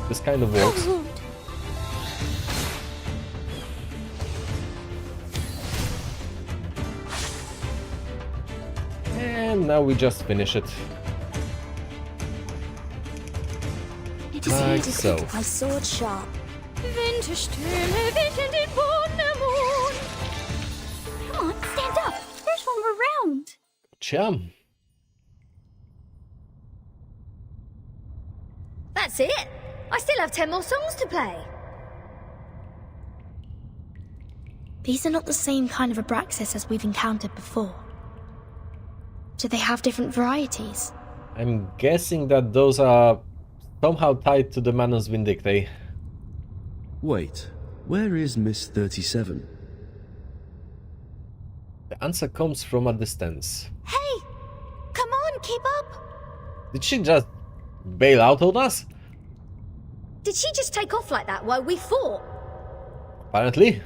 This kind of works. And now we just finish it. It is here Like to so. cut my sword sharp. Come on, stand up. There's one more round. Chum. That's it. I still have 10 more songs to play. These are not the same kind of Abraxas as we've encountered before. Do they have different varieties? I'm guessing that those are somehow tied to the Manus Vindictae. Wait, where is Miss 37? The answer comes from a distance. Hey! Come on, keep up! Did she just bail out on us? Did she just take off like that while we fought? Apparently.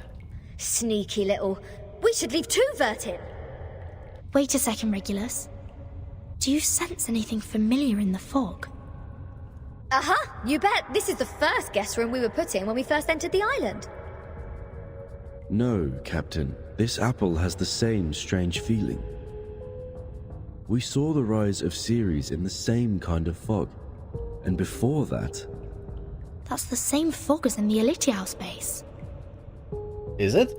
Sneaky little. We should leave too, Vertin. Wait a second, Regulus. Do you sense anything familiar in the fog? Uh-huh, you bet. This is the first guest room we were put in when we first entered the island. No, Captain. This apple has the same strange feeling. We saw the rise of Ceres in the same kind of fog. And before that... That's the same fog as in the Elitiao space. Is it?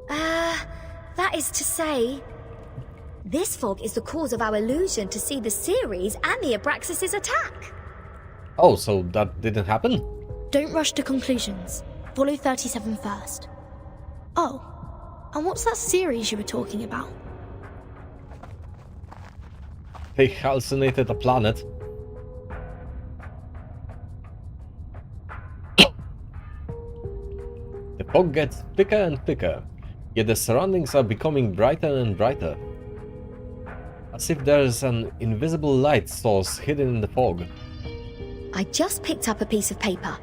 That is to say... This fog is the cause of our illusion to see the Ceres and the Abraxas' attack. Oh, so that didn't happen? Don't rush to conclusions. Follow 37 first. Oh, and what's that series you were talking about? They hallucinated a planet. The fog gets thicker and thicker, yet the surroundings are becoming brighter and brighter. As if there's an invisible light source hidden in the fog. I just picked up a piece of paper.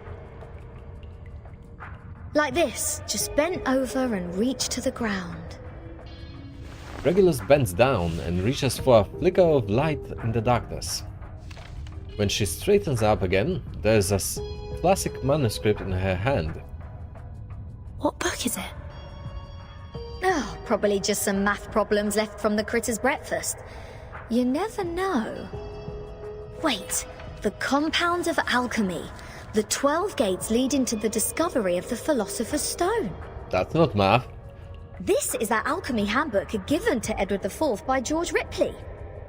Like this, just bent over and reached to the ground. Regulus bends down and reaches for a flicker of light in the darkness. When she straightens up again, there's a classic manuscript in her hand. What book is it? Oh, probably just some math problems left from the critter's breakfast. You never know. Wait, the Compound of Alchemy. The 12 gates leading to the discovery of the Philosopher's Stone. That's not math. This is that alchemy handbook given to Edward IV by George Ripley.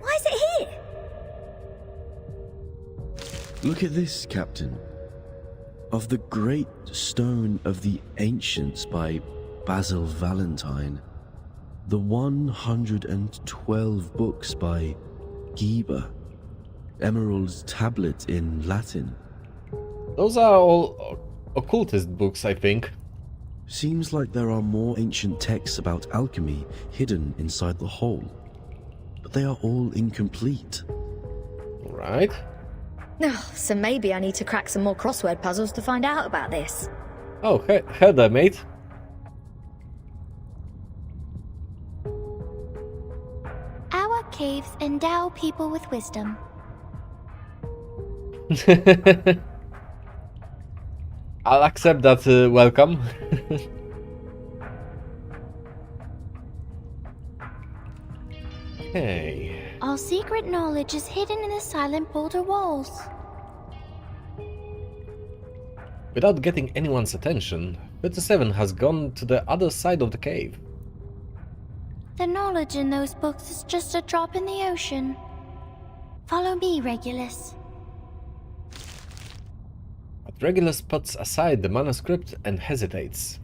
Why is it here? Look at this, Captain. Of the Great Stone of the Ancients by Basil Valentine. The 112 books by Geber. Emerald's tablet in Latin. Those are all occultist books, I think. Seems like there are more ancient texts about alchemy hidden inside the hole. But they are all incomplete. Right. Oh, so maybe I need to crack some more crossword puzzles to find out about this. Oh, hey there, mate. Our caves endow people with wisdom. I'll accept that welcome. Okay. Our secret knowledge is hidden in the silent boulder walls. Without getting anyone's attention, 37 has gone to the other side of the cave. The knowledge in those books is just a drop in the ocean. Follow me, Regulus. But Regulus puts aside the manuscript and hesitates.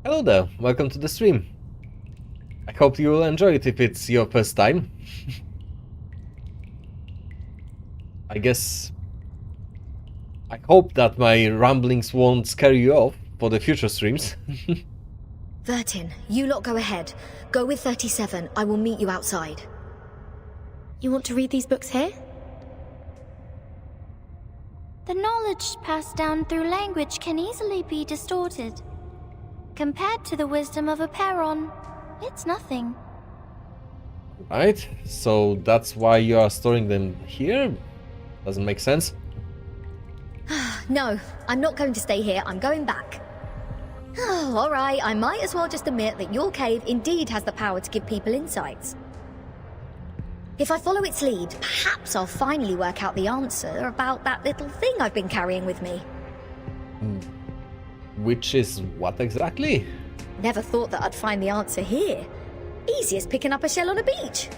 Hello there, welcome to the stream. I hope you will enjoy it if it's your first time. I hope that my ramblings won't scare you off for the future streams. Vertin, you lot go ahead. Go with 37. I will meet you outside. You want to read these books here? The knowledge passed down through language can easily be distorted. Compared to the wisdom of a Perron, it's nothing. Right, so that's why you are storing them here? Doesn't make sense. No, I'm not going to stay here. I'm going back. Oh, alright, I might as well just admit that your cave indeed has the power to give people insights. If I follow its lead, perhaps I'll finally work out the answer about that little thing I've been carrying with me. Which is what exactly? Never thought that I'd find the answer here. Easy as picking up a shell on a beach.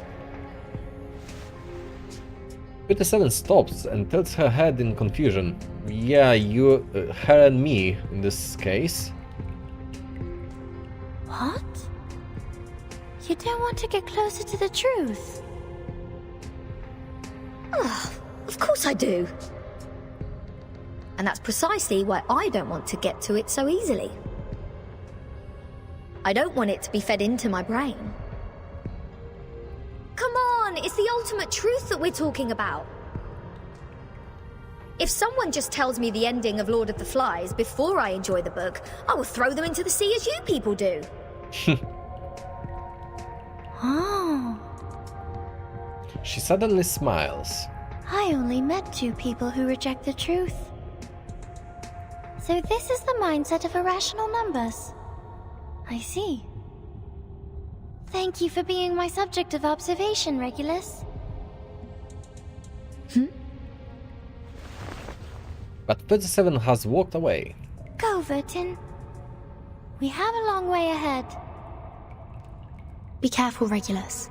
37 stops and tilts her head in confusion. Yeah, you, her and me in this case. What? You don't want to get closer to the truth? Oh, of course I do. And that's precisely why I don't want to get to it so easily. I don't want it to be fed into my brain. Come on, it's the ultimate truth that we're talking about. If someone just tells me the ending of Lord of the Flies before I enjoy the book, I will throw them into the sea as you people do. Oh. She suddenly smiles. I only met 2 people who reject the truth. So this is the mindset of irrational numbers. I see. Thank you for being my subject of observation, Regulus. But 37 has walked away. Go, Vertin. We have a long way ahead. Be careful, Regulus.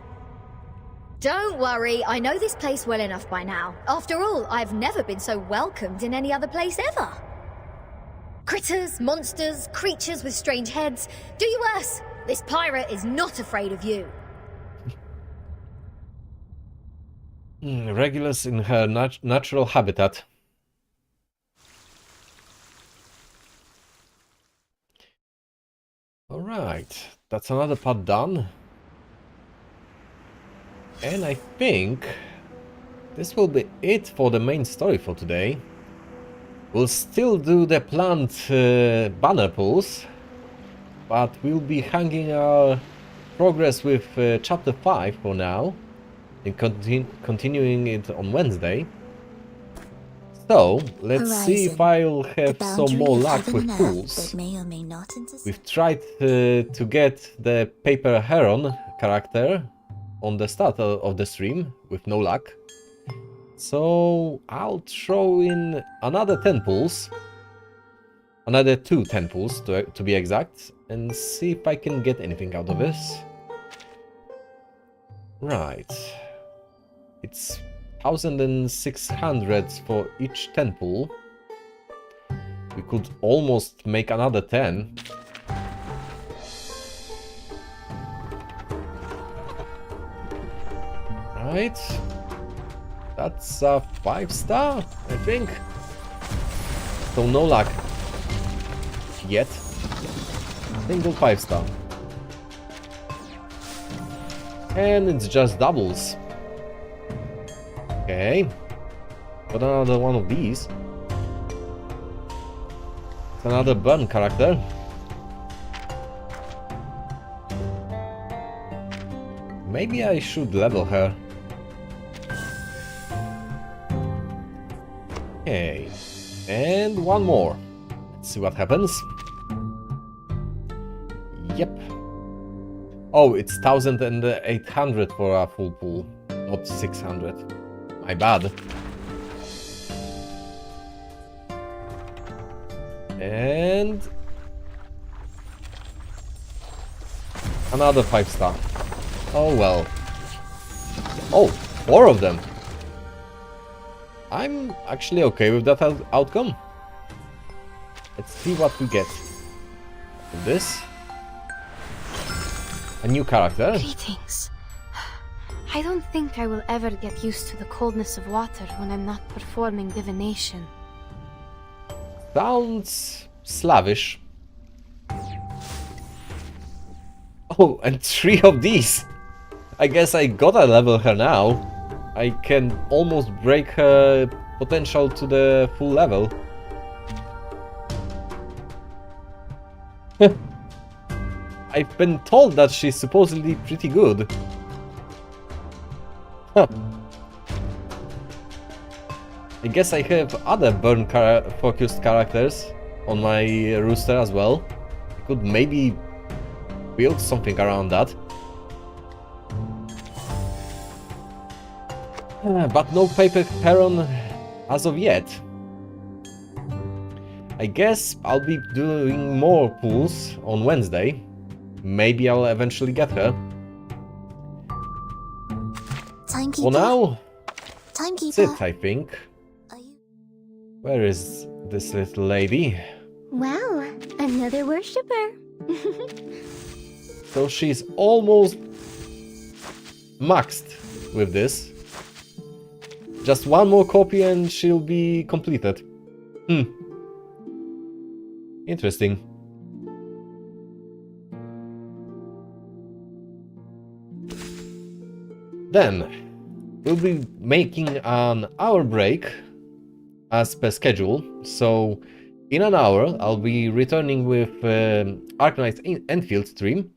Don't worry, I know this place well enough by now. After all, I've never been so welcomed in any other place ever. Critters, monsters, creatures with strange heads. Do you worse. This pirate is not afraid of you. Regulus in her natural habitat. Alright, that's another part done. And I think this will be it for the main story for today. We'll still do the planned banner pulls, but we'll be hanging our progress with chapter 5 for now, and continuing it on Wednesday. So, let's see if I'll have some more luck with pulls. We've tried to get the Paper Heron character on the start of the stream with no luck. So I'll throw in another 10 pulls, another 2 10 pulls to be exact, and see if I can get anything out of this. Right, it's 1,600 for each 10 pull. We could almost make another 10. Right. That's a 5-star, I think. So no luck. Yet. Single 5-star. And it's just doubles. Okay. Got another one of these. It's another burn character. Maybe I should level her. Okay. And one more. Let's see what happens. Yep. Oh, it's 1,800 for a full pool, not 600. My bad. And another 5-star. Oh well. Oh, 4 of them. I'm actually okay with that outcome. Let's see what we get. This. A new character. Greetings. I don't think I will ever get used to the coldness of water when I'm not performing divination. Sounds Slavish. Oh, and 3 of these. I guess I gotta level her now. I can almost break her potential to the full level. I've been told that she's supposedly pretty good. Huh. I guess I have other burn focused characters on my rooster as well. I could maybe build something around that. But no Paper Heron as of yet. I guess I'll be doing more pulls on Wednesday. Maybe I'll eventually get her. Timekeeper. For now, Timekeeper. that's it, I think. Where is this little lady? Wow, another worshipper. So she's almost maxed with this. Just one more copy and she'll be completed. Interesting. Then, we'll be making an hour break as per schedule. So, in an hour, I'll be returning with Arknights Enfield stream.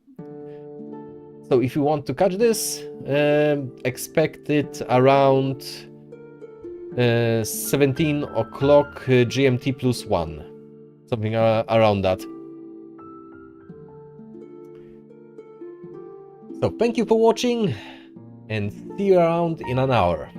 So, if you want to catch this, expect it around 17 o'clock GMT +1. Something around that. So, thank you for watching, and see you around in an hour.